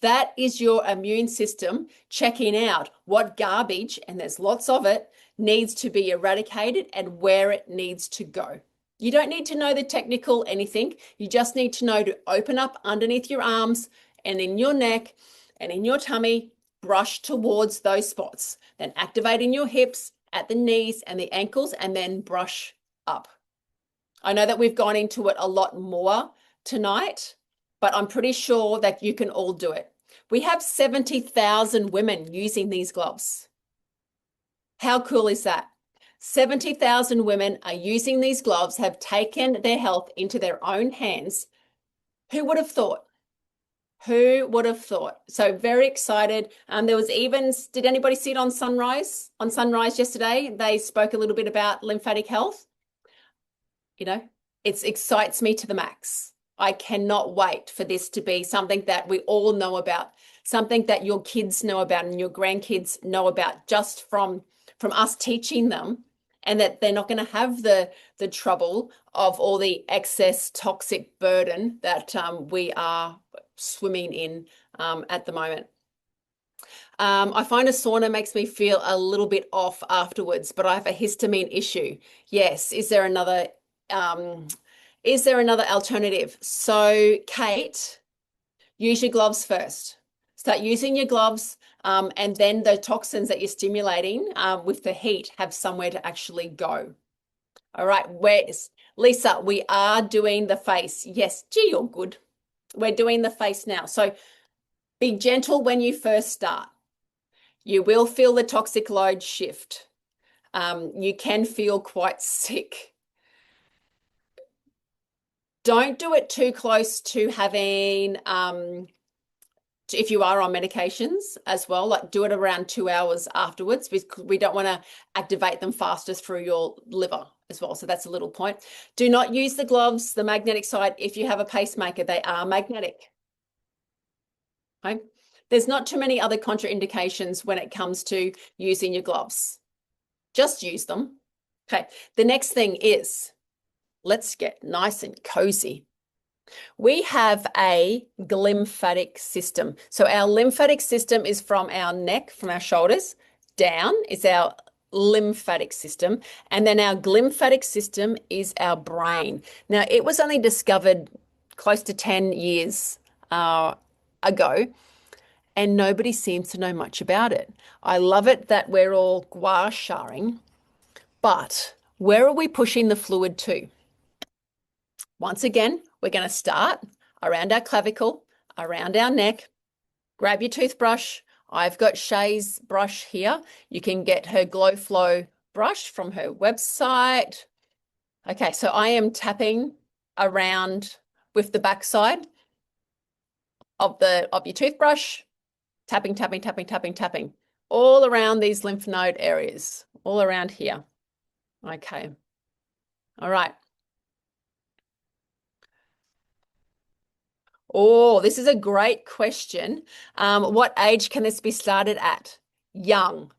That is your immune system checking out what garbage, and there's lots of it, needs to be eradicated and where it needs to go. You don't need to know the technical anything. You just need to know to open up underneath your arms and in your neck and in your tummy, brush towards those spots. Then activating your hips at the knees and the ankles, and then brush up. I know that we've gone into it a lot more tonight, but I'm pretty sure that you can all do it. We have 70,000 women using these gloves. How cool is that? 70,000 women are using these gloves, have taken their health into their own hands. Who would have thought? Who would have thought? So very excited. There was even, did anybody see it on Sunrise? On Sunrise yesterday, they spoke a little bit about lymphatic health. You know, it excites me to the max. I cannot wait for this to be something that we all know about, something that your kids know about and your grandkids know about just from us teaching them, and that they're not going to have the trouble of all the excess toxic burden that we are swimming in at the moment. I find a sauna makes me feel a little bit off afterwards, but I have a histamine issue. Yes. Is there another alternative? So, Kate, use your gloves first. Start using your gloves, and then the toxins that you're stimulating with the heat have somewhere to actually go. All right, where's Lisa? We are doing the face. Yes, gee, you're good. We're doing the face now. So be gentle when you first start. You will feel the toxic load shift. You can feel quite sick. Don't do it too close to having, if you are on medications as well, like do it around 2 hours afterwards, because we don't want to activate them faster through your liver as well. So that's a little point. Do not use the gloves, the magnetic side. If you have a pacemaker, they are magnetic. Okay. There's not too many other contraindications when it comes to using your gloves. Just use them. Okay. The next thing is, let's get nice and cozy. We have a lymphatic system. So our lymphatic system is from our neck, from our shoulders down is our lymphatic system. And then our lymphatic system is our brain. Now, it was only discovered close to 10 years ago, and nobody seems to know much about it. I love it that we're all gua sharing, but where are we pushing the fluid to? Once again, we're going to start around our clavicle, around our neck. Grab your toothbrush. I've got Shay's brush here. You can get her Glow Flow brush from her website. Okay, so I am tapping around with the backside of your toothbrush. Tapping, tapping, tapping, tapping, tapping. All around these lymph node areas. All around here. Okay. All right. Oh, this is a great question. What age can this be started at? Young,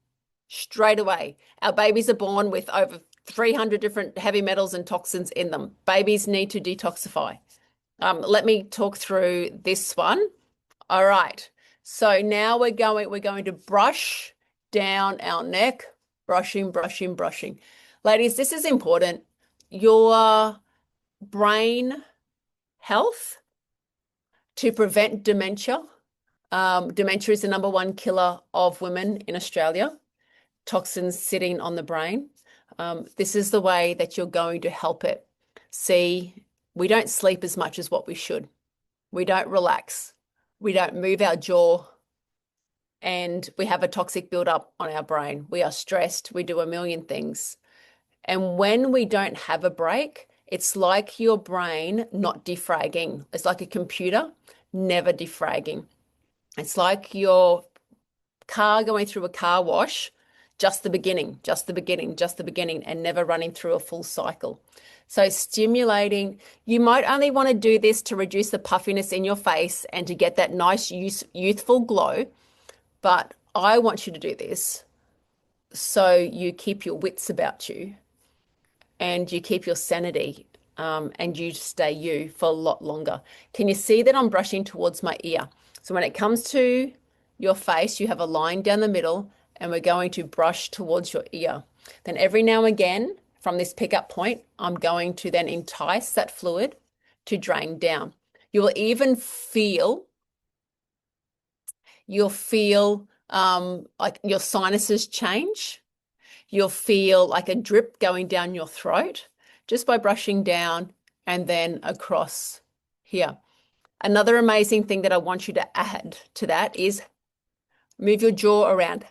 straight away. Our babies are born with over 300 different heavy metals and toxins in them. Babies need to detoxify. Let me talk through this one. All right. So now we're going to brush down our neck, brushing, brushing, brushing. Ladies, this is important. Your brain health to prevent dementia. Dementia is the #1 killer of women in Australia. Toxins sitting on the brain. This is the way that you're going to help it. See, we don't sleep as much as what we should. We don't relax. We don't move our jaw. And we have a toxic buildup on our brain. We are stressed. We do a million things. And when we don't have a break, it's like your brain not defragging. It's like a computer never defragging. It's like your car going through a car wash, just the beginning, just the beginning, just the beginning, and never running through a full cycle. So stimulating, you might only want to do this to reduce the puffiness in your face and to get that nice youthful glow. But I want you to do this so you keep your wits about you and you keep your sanity, and you stay you for a lot longer. Can you see that I'm brushing towards my ear? So when it comes to your face, you have a line down the middle and we're going to brush towards your ear. Then every now and again from this pickup point, I'm going to then entice that fluid to drain down. You will even feel, like your sinuses change. You'll feel like a drip going down your throat just by brushing down and then across here. Another amazing thing that I want you to add to that is move your jaw around,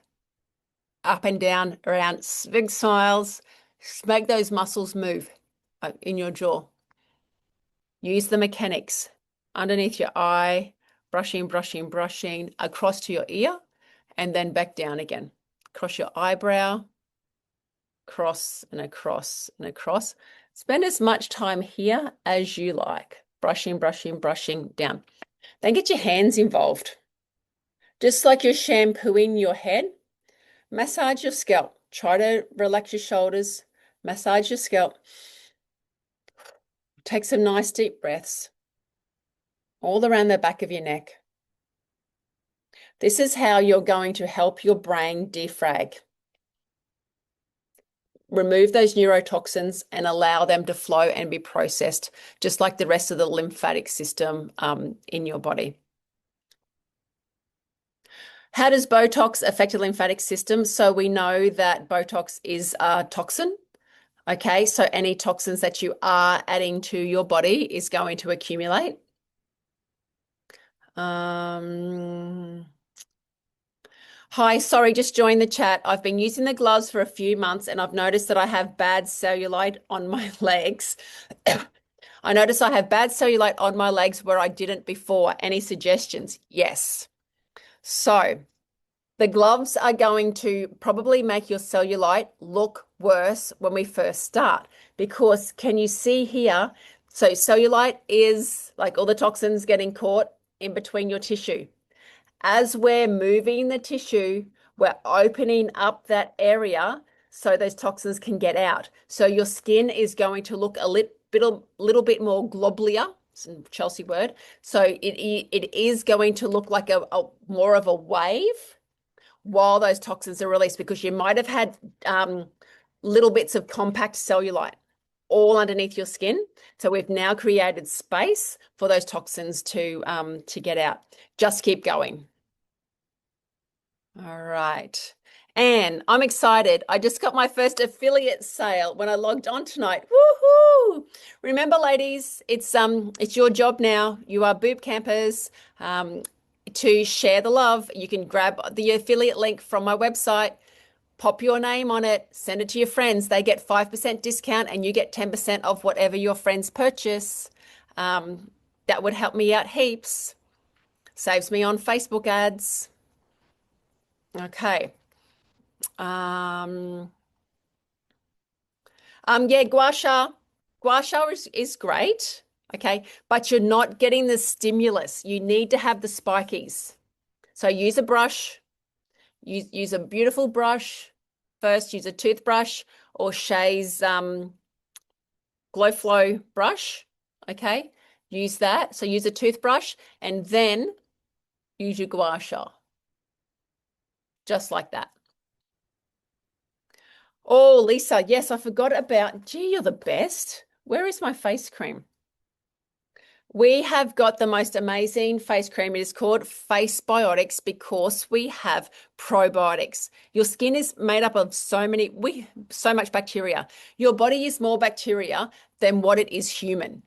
up and down, around, big smiles, make those muscles move in your jaw. Use the mechanics underneath your eye, brushing, brushing, brushing, across to your ear, and then back down again. Across your eyebrow, across and across and across. Spend as much time here as you like. Brushing, brushing, brushing down. Then get your hands involved. Just like you're shampooing your head, massage your scalp. Try to relax your shoulders, massage your scalp. Take some nice deep breaths all around the back of your neck. This is how you're going to help your brain defrag. Remove those neurotoxins and allow them to flow and be processed, just like the rest of the lymphatic system in your body. How does Botox affect the lymphatic system? So we know that Botox is a toxin. Okay, so any toxins that you are adding to your body is going to accumulate. Hi, sorry, just joined the chat. I've been using the gloves for a few months and I've noticed that I have bad cellulite on my legs. I notice I have bad cellulite on my legs where I didn't before. Any suggestions? Yes. So the gloves are going to probably make your cellulite look worse when we first start because can you see here? So cellulite is like all the toxins getting caught in between your tissue. As we're moving the tissue, we're opening up that area so those toxins can get out. So your skin is going to look a little bit more globular, it's a Chelsey word. So it is going to look like a more of a wave while those toxins are released because you might have had little bits of compact cellulite all underneath your skin. So we've now created space for those toxins to get out. Just keep going. All right. And I'm excited. I just got my first affiliate sale when I logged on tonight. Woohoo! Remember, ladies, it's your job now. You are BooB campers. To share the love, you can grab the affiliate link from my website, pop your name on it, send it to your friends. They get 5% discount and you get 10% of whatever your friends purchase. That would help me out heaps. Saves me on Facebook ads. Okay. Yeah, gua sha is great. Okay, but you're not getting the stimulus. You need to have the spikies. So use a brush. Use a beautiful brush. First, use a toothbrush or Shay's Glow Flow brush. Okay, use that. So use a toothbrush and then use your gua sha. Just like that. Oh, Lisa, yes, I forgot about, gee, you're the best. Where is my face cream? We have got the most amazing face cream. It is called Face Biotics because we have probiotics. Your skin is made up of so much bacteria. Your body is more bacteria than what it is human.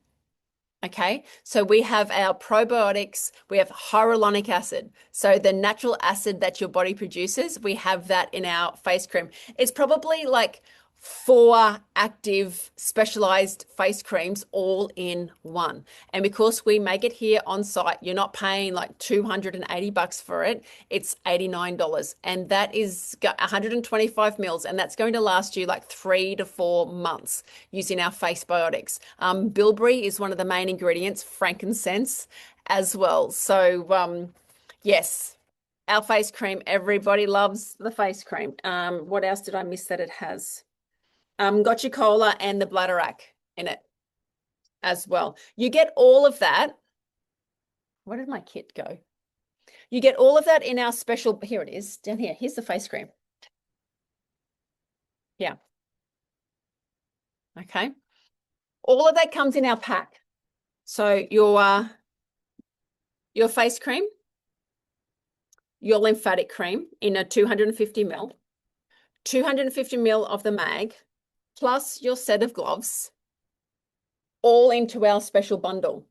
Okay, so we have our probiotics, we have hyaluronic acid. So the natural acid that your body produces, we have that in our face cream. It's probably like 4 active specialized face creams all in one. And because we make it here on site, you're not paying like $280 for it. It's $89. And that is 125 mils. And that's going to last you like 3 to 4 months using our face biotics. Bilberry is one of the main ingredients, frankincense as well. So yes, our face cream, everybody loves the face cream. What else did I miss that it has? Gotcha Cola and the Bladderwrack in it as well. You get all of that. Where did my kit go? You get all of that in our special, here it is, down here. Here's the face cream. Yeah. Okay. All of that comes in our pack. So your face cream, your lymphatic cream in a 250 ml, 250 ml of the mag, plus your set of gloves, all into our special bundle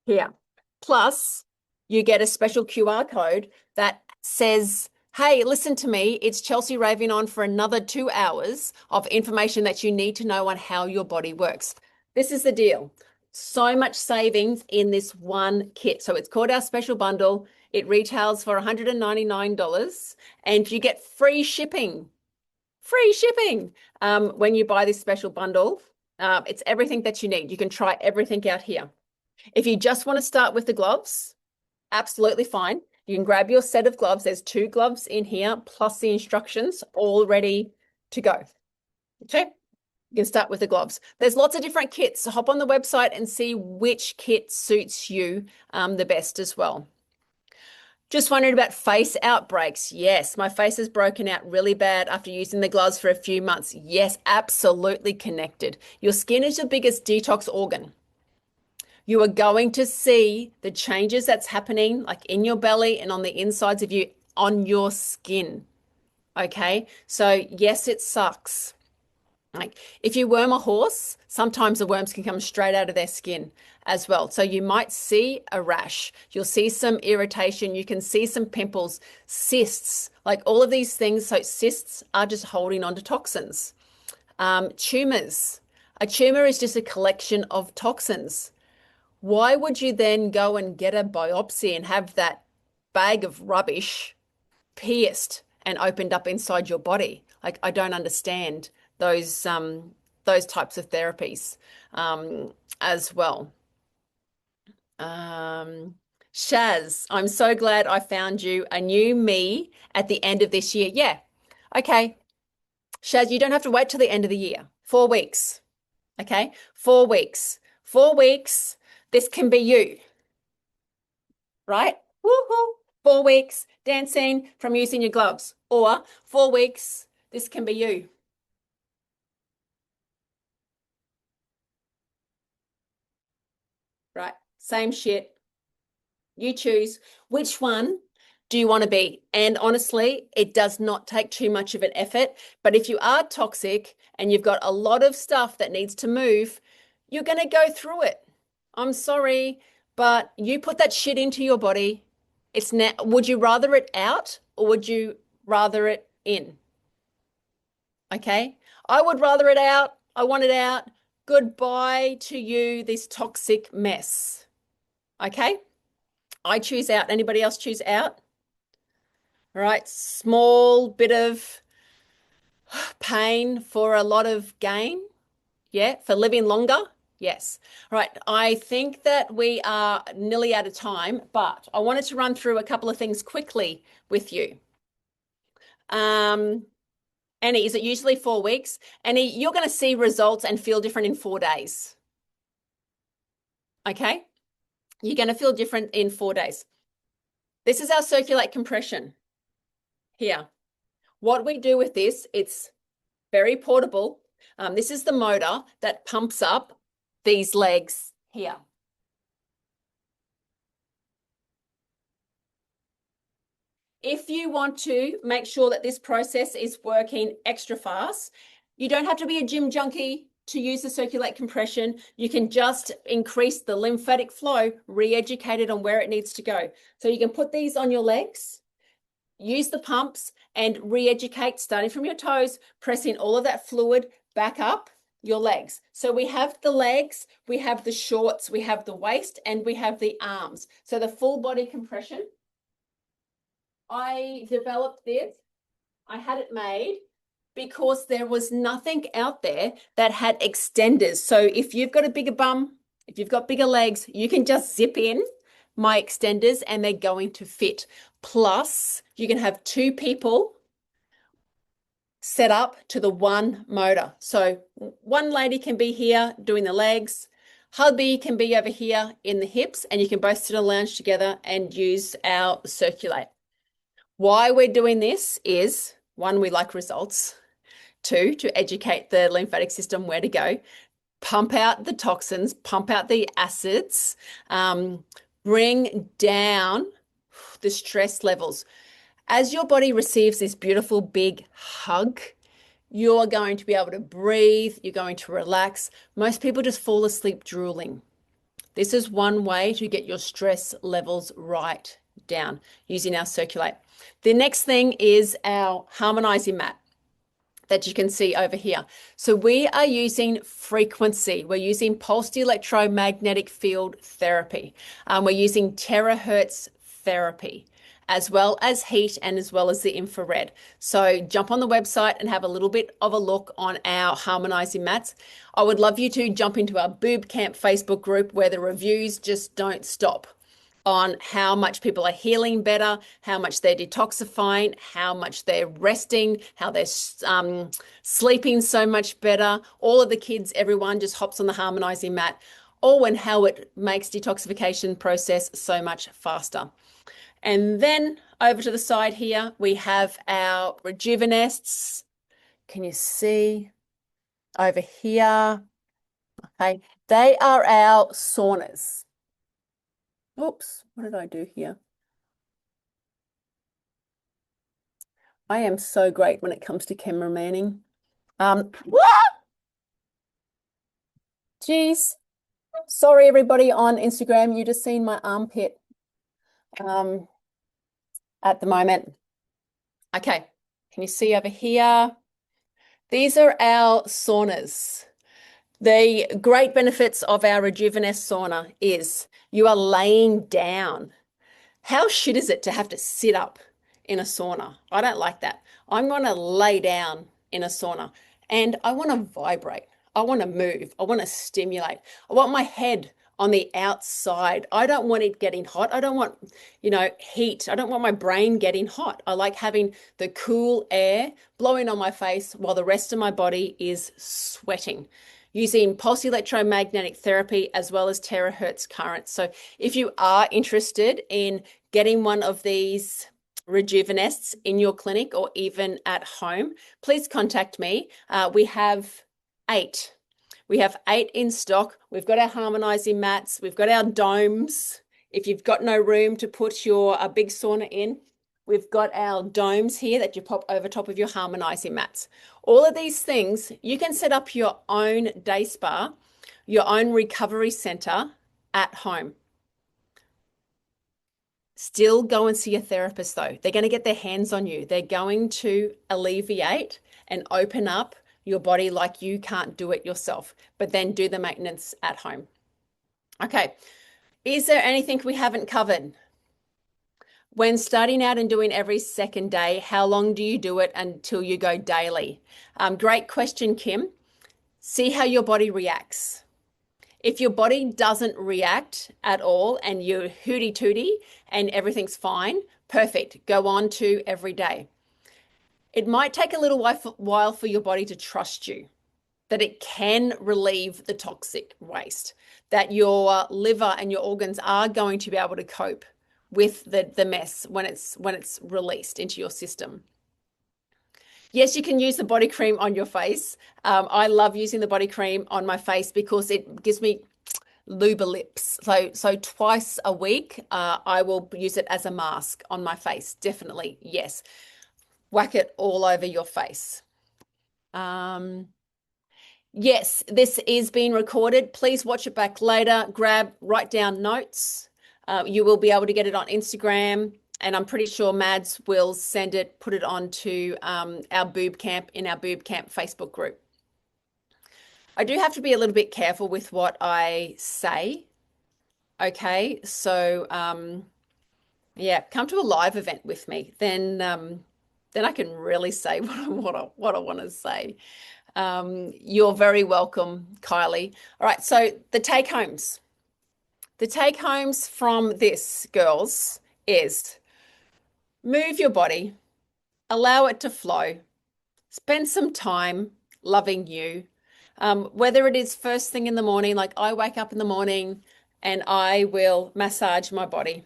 here. Plus, you get a special QR code that says, hey, listen to me, it's Chelsey raving on for another 2 hours of information that you need to know on how your body works. This is the deal. So much savings in this one kit. So it's called our special bundle. It retails for $199 and you get free shipping. Free shipping when you buy this special bundle. It's everything that you need. You can try everything out here. If you just want to start with the gloves, absolutely fine. You can grab your set of gloves. There's 2 gloves in here, plus the instructions all ready to go. Okay, you can start with the gloves. There's lots of different kits. So hop on the website and see which kit suits you the best as well. Just wondering about face outbreaks. Yes, my face has broken out really bad after using the gloves for a few months. Yes, absolutely connected. Your skin is your biggest detox organ. You are going to see the changes that's happening like in your belly and on the insides of you on your skin. Okay. So yes, it sucks. Like if you worm a horse, sometimes the worms can come straight out of their skin as well. So you might see a rash, you'll see some irritation, you can see some pimples, cysts, like all of these things. So cysts are just holding on to toxins. Tumors. A tumor is just a collection of toxins. Why would you then go and get a biopsy and have that bag of rubbish pierced and opened up inside your body? Like, I don't understand those types of therapies as well. Shaz, I'm so glad I found you a new me at the end of this year. Yeah. Okay. Shaz, you don't have to wait till the end of the year. 4 weeks. Okay. 4 weeks. 4 weeks. This can be you, right? Woohoo. 4 weeks dancing from using your gloves, or 4 weeks. This can be you. Right. Same shit. You choose which one do you want to be? And honestly, it does not take too much of an effort. But if you are toxic and you've got a lot of stuff that needs to move, you're going to go through it. I'm sorry, but you put that shit into your body. It's now, would you rather it out or would you rather it in? Okay. I would rather it out. I want it out. Goodbye to you, this toxic mess. Okay. I choose out. Anybody else choose out? All right. Small bit of pain for a lot of gain. Yeah. For living longer. Yes. All right. I think that we are nearly out of time, but I wanted to run through a couple of things quickly with you. Annie, is it usually 4 weeks? Annie, you're going to see results and feel different in 4 days. Okay? You're going to feel different in 4 days. This is our circulate compression here. What we do with this, it's very portable. This is the motor that pumps up these legs here. If you want to make sure that this process is working extra fast, you don't have to be a gym junkie to use the circulate compression. You can just increase the lymphatic flow, re-educate it on where it needs to go. So you can put these on your legs, use the pumps and re-educate starting from your toes, pressing all of that fluid back up your legs. So we have the legs, we have the shorts, we have the waist, and we have the arms. So the full body compression. I developed this. I had it made because there was nothing out there that had extenders. So if you've got a bigger bum, if you've got bigger legs, you can just zip in my extenders and they're going to fit. Plus, you can have two people set up to the one motor. So one lady can be here doing the legs, hubby can be over here in the hips, and you can both sit on a lounge together and use our circulate. Why we're doing this is, one, we like results. Two, to educate the lymphatic system where to go, pump out the toxins, pump out the acids, bring down the stress levels. As your body receives this beautiful big hug, you're going to be able to breathe, you're going to relax. Most people just fall asleep drooling. This is one way to get your stress levels right down using our circulate. The next thing is our harmonizing mat that you can see over here. So we are using frequency. We're using pulsed electromagnetic field therapy. We're using terahertz therapy, as well as heat and as well as the infrared. So jump on the website and have a little bit of a look on our harmonizing mats. I would love you to jump into our BooB CamP Facebook group where the reviews just don't stop on how much people are healing better, how much they're detoxifying, how much they're resting, how they're sleeping so much better. All of the kids, everyone just hops on the harmonizing mat. Oh, and how it makes detoxification process so much faster. And then over to the side here, we have our Rejuvenests. Can you see over here? Okay. They are our saunas. Oops, what did I do here? I am so great when it comes to camera manning. Geez. Sorry, everybody on Instagram. You just seen my armpit at the moment. Okay, can you see over here? These are our saunas. The great benefits of our Rejuveness sauna is you are laying down. How shit is it to have to sit up in a sauna? I don't like that. I'm going to lay down in a sauna and I want to vibrate. I want to move. I want to stimulate. I want my head on the outside. I don't want it getting hot. I don't want, heat. I don't want my brain getting hot. I like having the cool air blowing on my face while the rest of my body is sweating, using pulse electromagnetic therapy as well as terahertz currents. So if you are interested in getting one of these Rejuvenests in your clinic or even at home, please contact me. We have 8. We have 8 in stock. We've got our harmonizing mats. We've got our domes. If you've got no room to put your big sauna in, we've got our domes here that you pop over top of your harmonizing mats. All of these things, you can set up your own day spa, your own recovery center at home. Still go and see a therapist though. They're going to get their hands on you. They're going to alleviate and open up your body like you can't do it yourself, but then do the maintenance at home. Okay. Is there anything we haven't covered? When starting out and doing every second day, how long do you do it until you go daily? Great question, Kim. See how your body reacts. If your body doesn't react at all and you're hooty-tooty and everything's fine, perfect. Go on to every day. It might take a little while for your body to trust you, that it can relieve the toxic waste, that your liver and your organs are going to be able to cope with the mess when it's released into your system. Yes, you can use the body cream on your face. I love using the body cream on my face because it gives me luber lips. So twice a week, I will use it as a mask on my face. Definitely, yes. Whack it all over your face. Yes, this is being recorded. Please watch it back later. Write down notes. You will be able to get it on Instagram. And I'm pretty sure Mads will put it onto our BooB camp in our BooB camp Facebook group. I do have to be a little bit careful with what I say. Okay, so yeah, come to a live event with me. Then I can really say what I want to say. You're very welcome, Kylie. All right, so the take homes. The take homes from this, girls, is move your body, allow it to flow, spend some time loving you. Whether it is first thing in the morning, like I wake up in the morning and I will massage my body.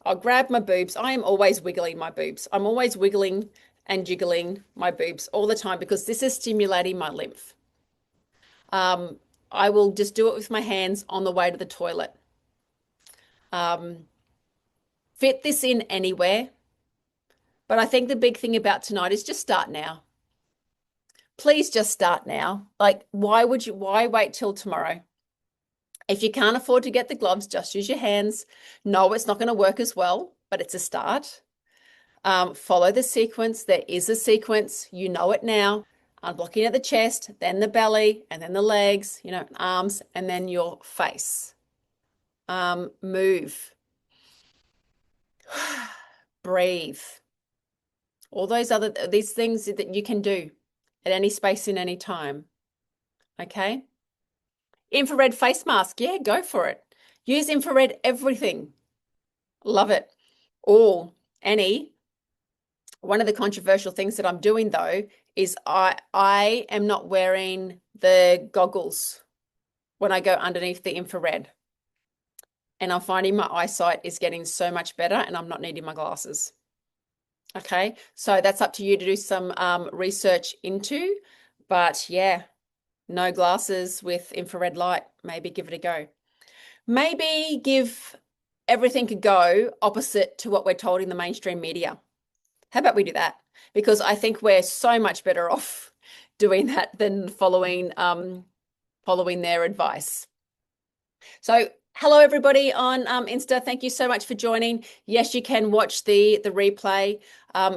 I'll grab my boobs. I am always wiggling my boobs. I'm always wiggling and jiggling my boobs all the time because this is stimulating my lymph. I will just do it with my hands on the way to the toilet. Fit this in anywhere. But I think the big thing about tonight is just start now. Please just start now. Like, why wait till tomorrow? If you can't afford to get the gloves, just use your hands. No, it's not going to work as well, but it's a start. Follow the sequence. There is a sequence. You know it now. Unblocking at the chest, then the belly, and then the legs, arms, and then your face. Move. Breathe. All these things that you can do at any space in any time. Okay? Infrared face mask. Yeah, go for it. Use infrared everything. Love it. One of the controversial things that I'm doing though is I am not wearing the goggles when I go underneath the infrared. And I'm finding my eyesight is getting so much better and I'm not needing my glasses. Okay, so that's up to you to do some research into, but yeah, No glasses with infrared light. Maybe give it a go. Maybe give everything a go opposite to what we're told in the mainstream media. How about we do that? Because I think we're so much better off doing that than following their advice. So hello everybody on Insta. Thank you so much for joining. Yes, you can watch the replay.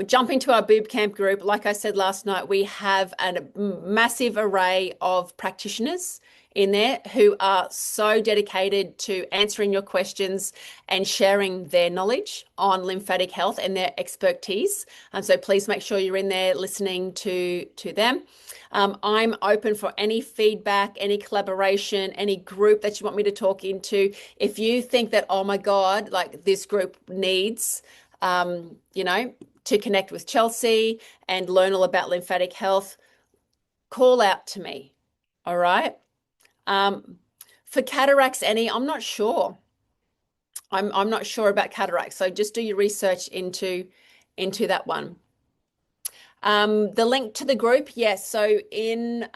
Jump into our Boob Camp group. Like I said last night, we have a massive array of practitioners in there who are so dedicated to answering your questions and sharing their knowledge on lymphatic health and their expertise. So please make sure you're in there listening to them. I'm open for any feedback, any collaboration, any group that you want me to talk into. If you think that, oh my God, like this group needs, to connect with Chelsey and learn all about lymphatic health, call out to me. All right. For cataracts, Annie, I'm not sure. I'm not sure about cataracts. So just do your research into that one. The link to the group, yes. So in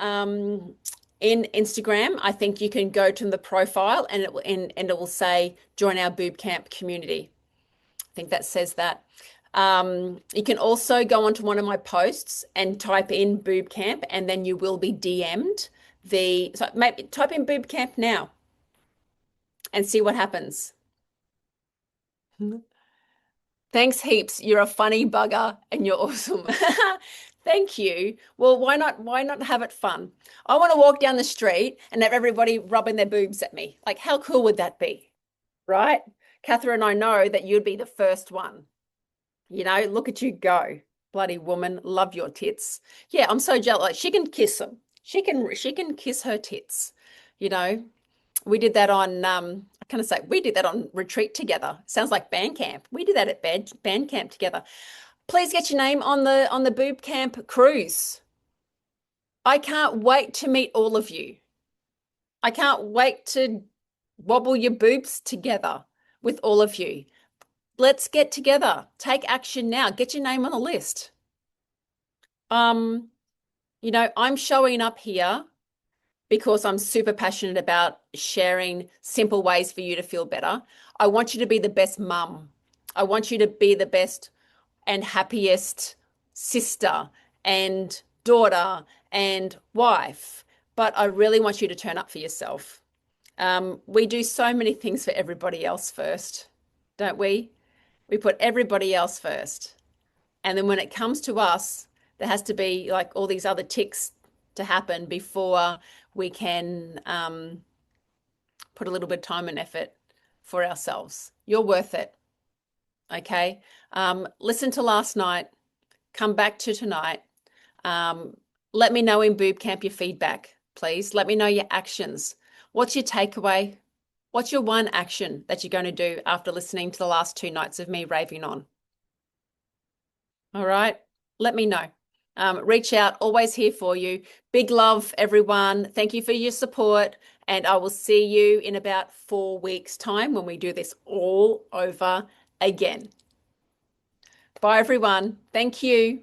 Instagram, I think you can go to the profile and it will say join our Boob Camp community. I think that says that. You can also go onto one of my posts and type in Boob Camp, and then you will be DM'd so maybe type in Boob Camp now and see what happens. Thanks heaps. You're a funny bugger and you're awesome. Thank you. Well, why not have it fun? I want to walk down the street and have everybody rubbing their boobs at me. Like, how cool would that be? Right? Catherine, I know that you'd be the first one. Look at you go. Bloody woman, love your tits. Yeah, I'm so jealous. Like, she can kiss them. She can kiss her tits. We did that on we did that on retreat together. Sounds like band camp. We did that at band camp together. Please get your name on the Boob Camp cruise. I can't wait to meet all of you. I can't wait to wobble your boobs together with all of you. Let's get together. Take action now. Get your name on the list. I'm showing up here because I'm super passionate about sharing simple ways for you to feel better. I want you to be the best mum. I want you to be the best and happiest sister and daughter and wife. But I really want you to turn up for yourself. We do so many things for everybody else first, don't we? We put everybody else first. And then when it comes to us, there has to be like all these other ticks to happen before we can put a little bit of time and effort for ourselves. You're worth it. Okay. Listen to last night. Come back to tonight. Let me know in Boob Camp your feedback, please. Let me know your actions. What's your takeaway? What's your one action that you're going to do after listening to the last 2 nights of me raving on? All right. Let me know. Reach out, always here for you. Big love, everyone. Thank you for your support. And I will see you in about 4 weeks' time when we do this all over again. Bye, everyone. Thank you.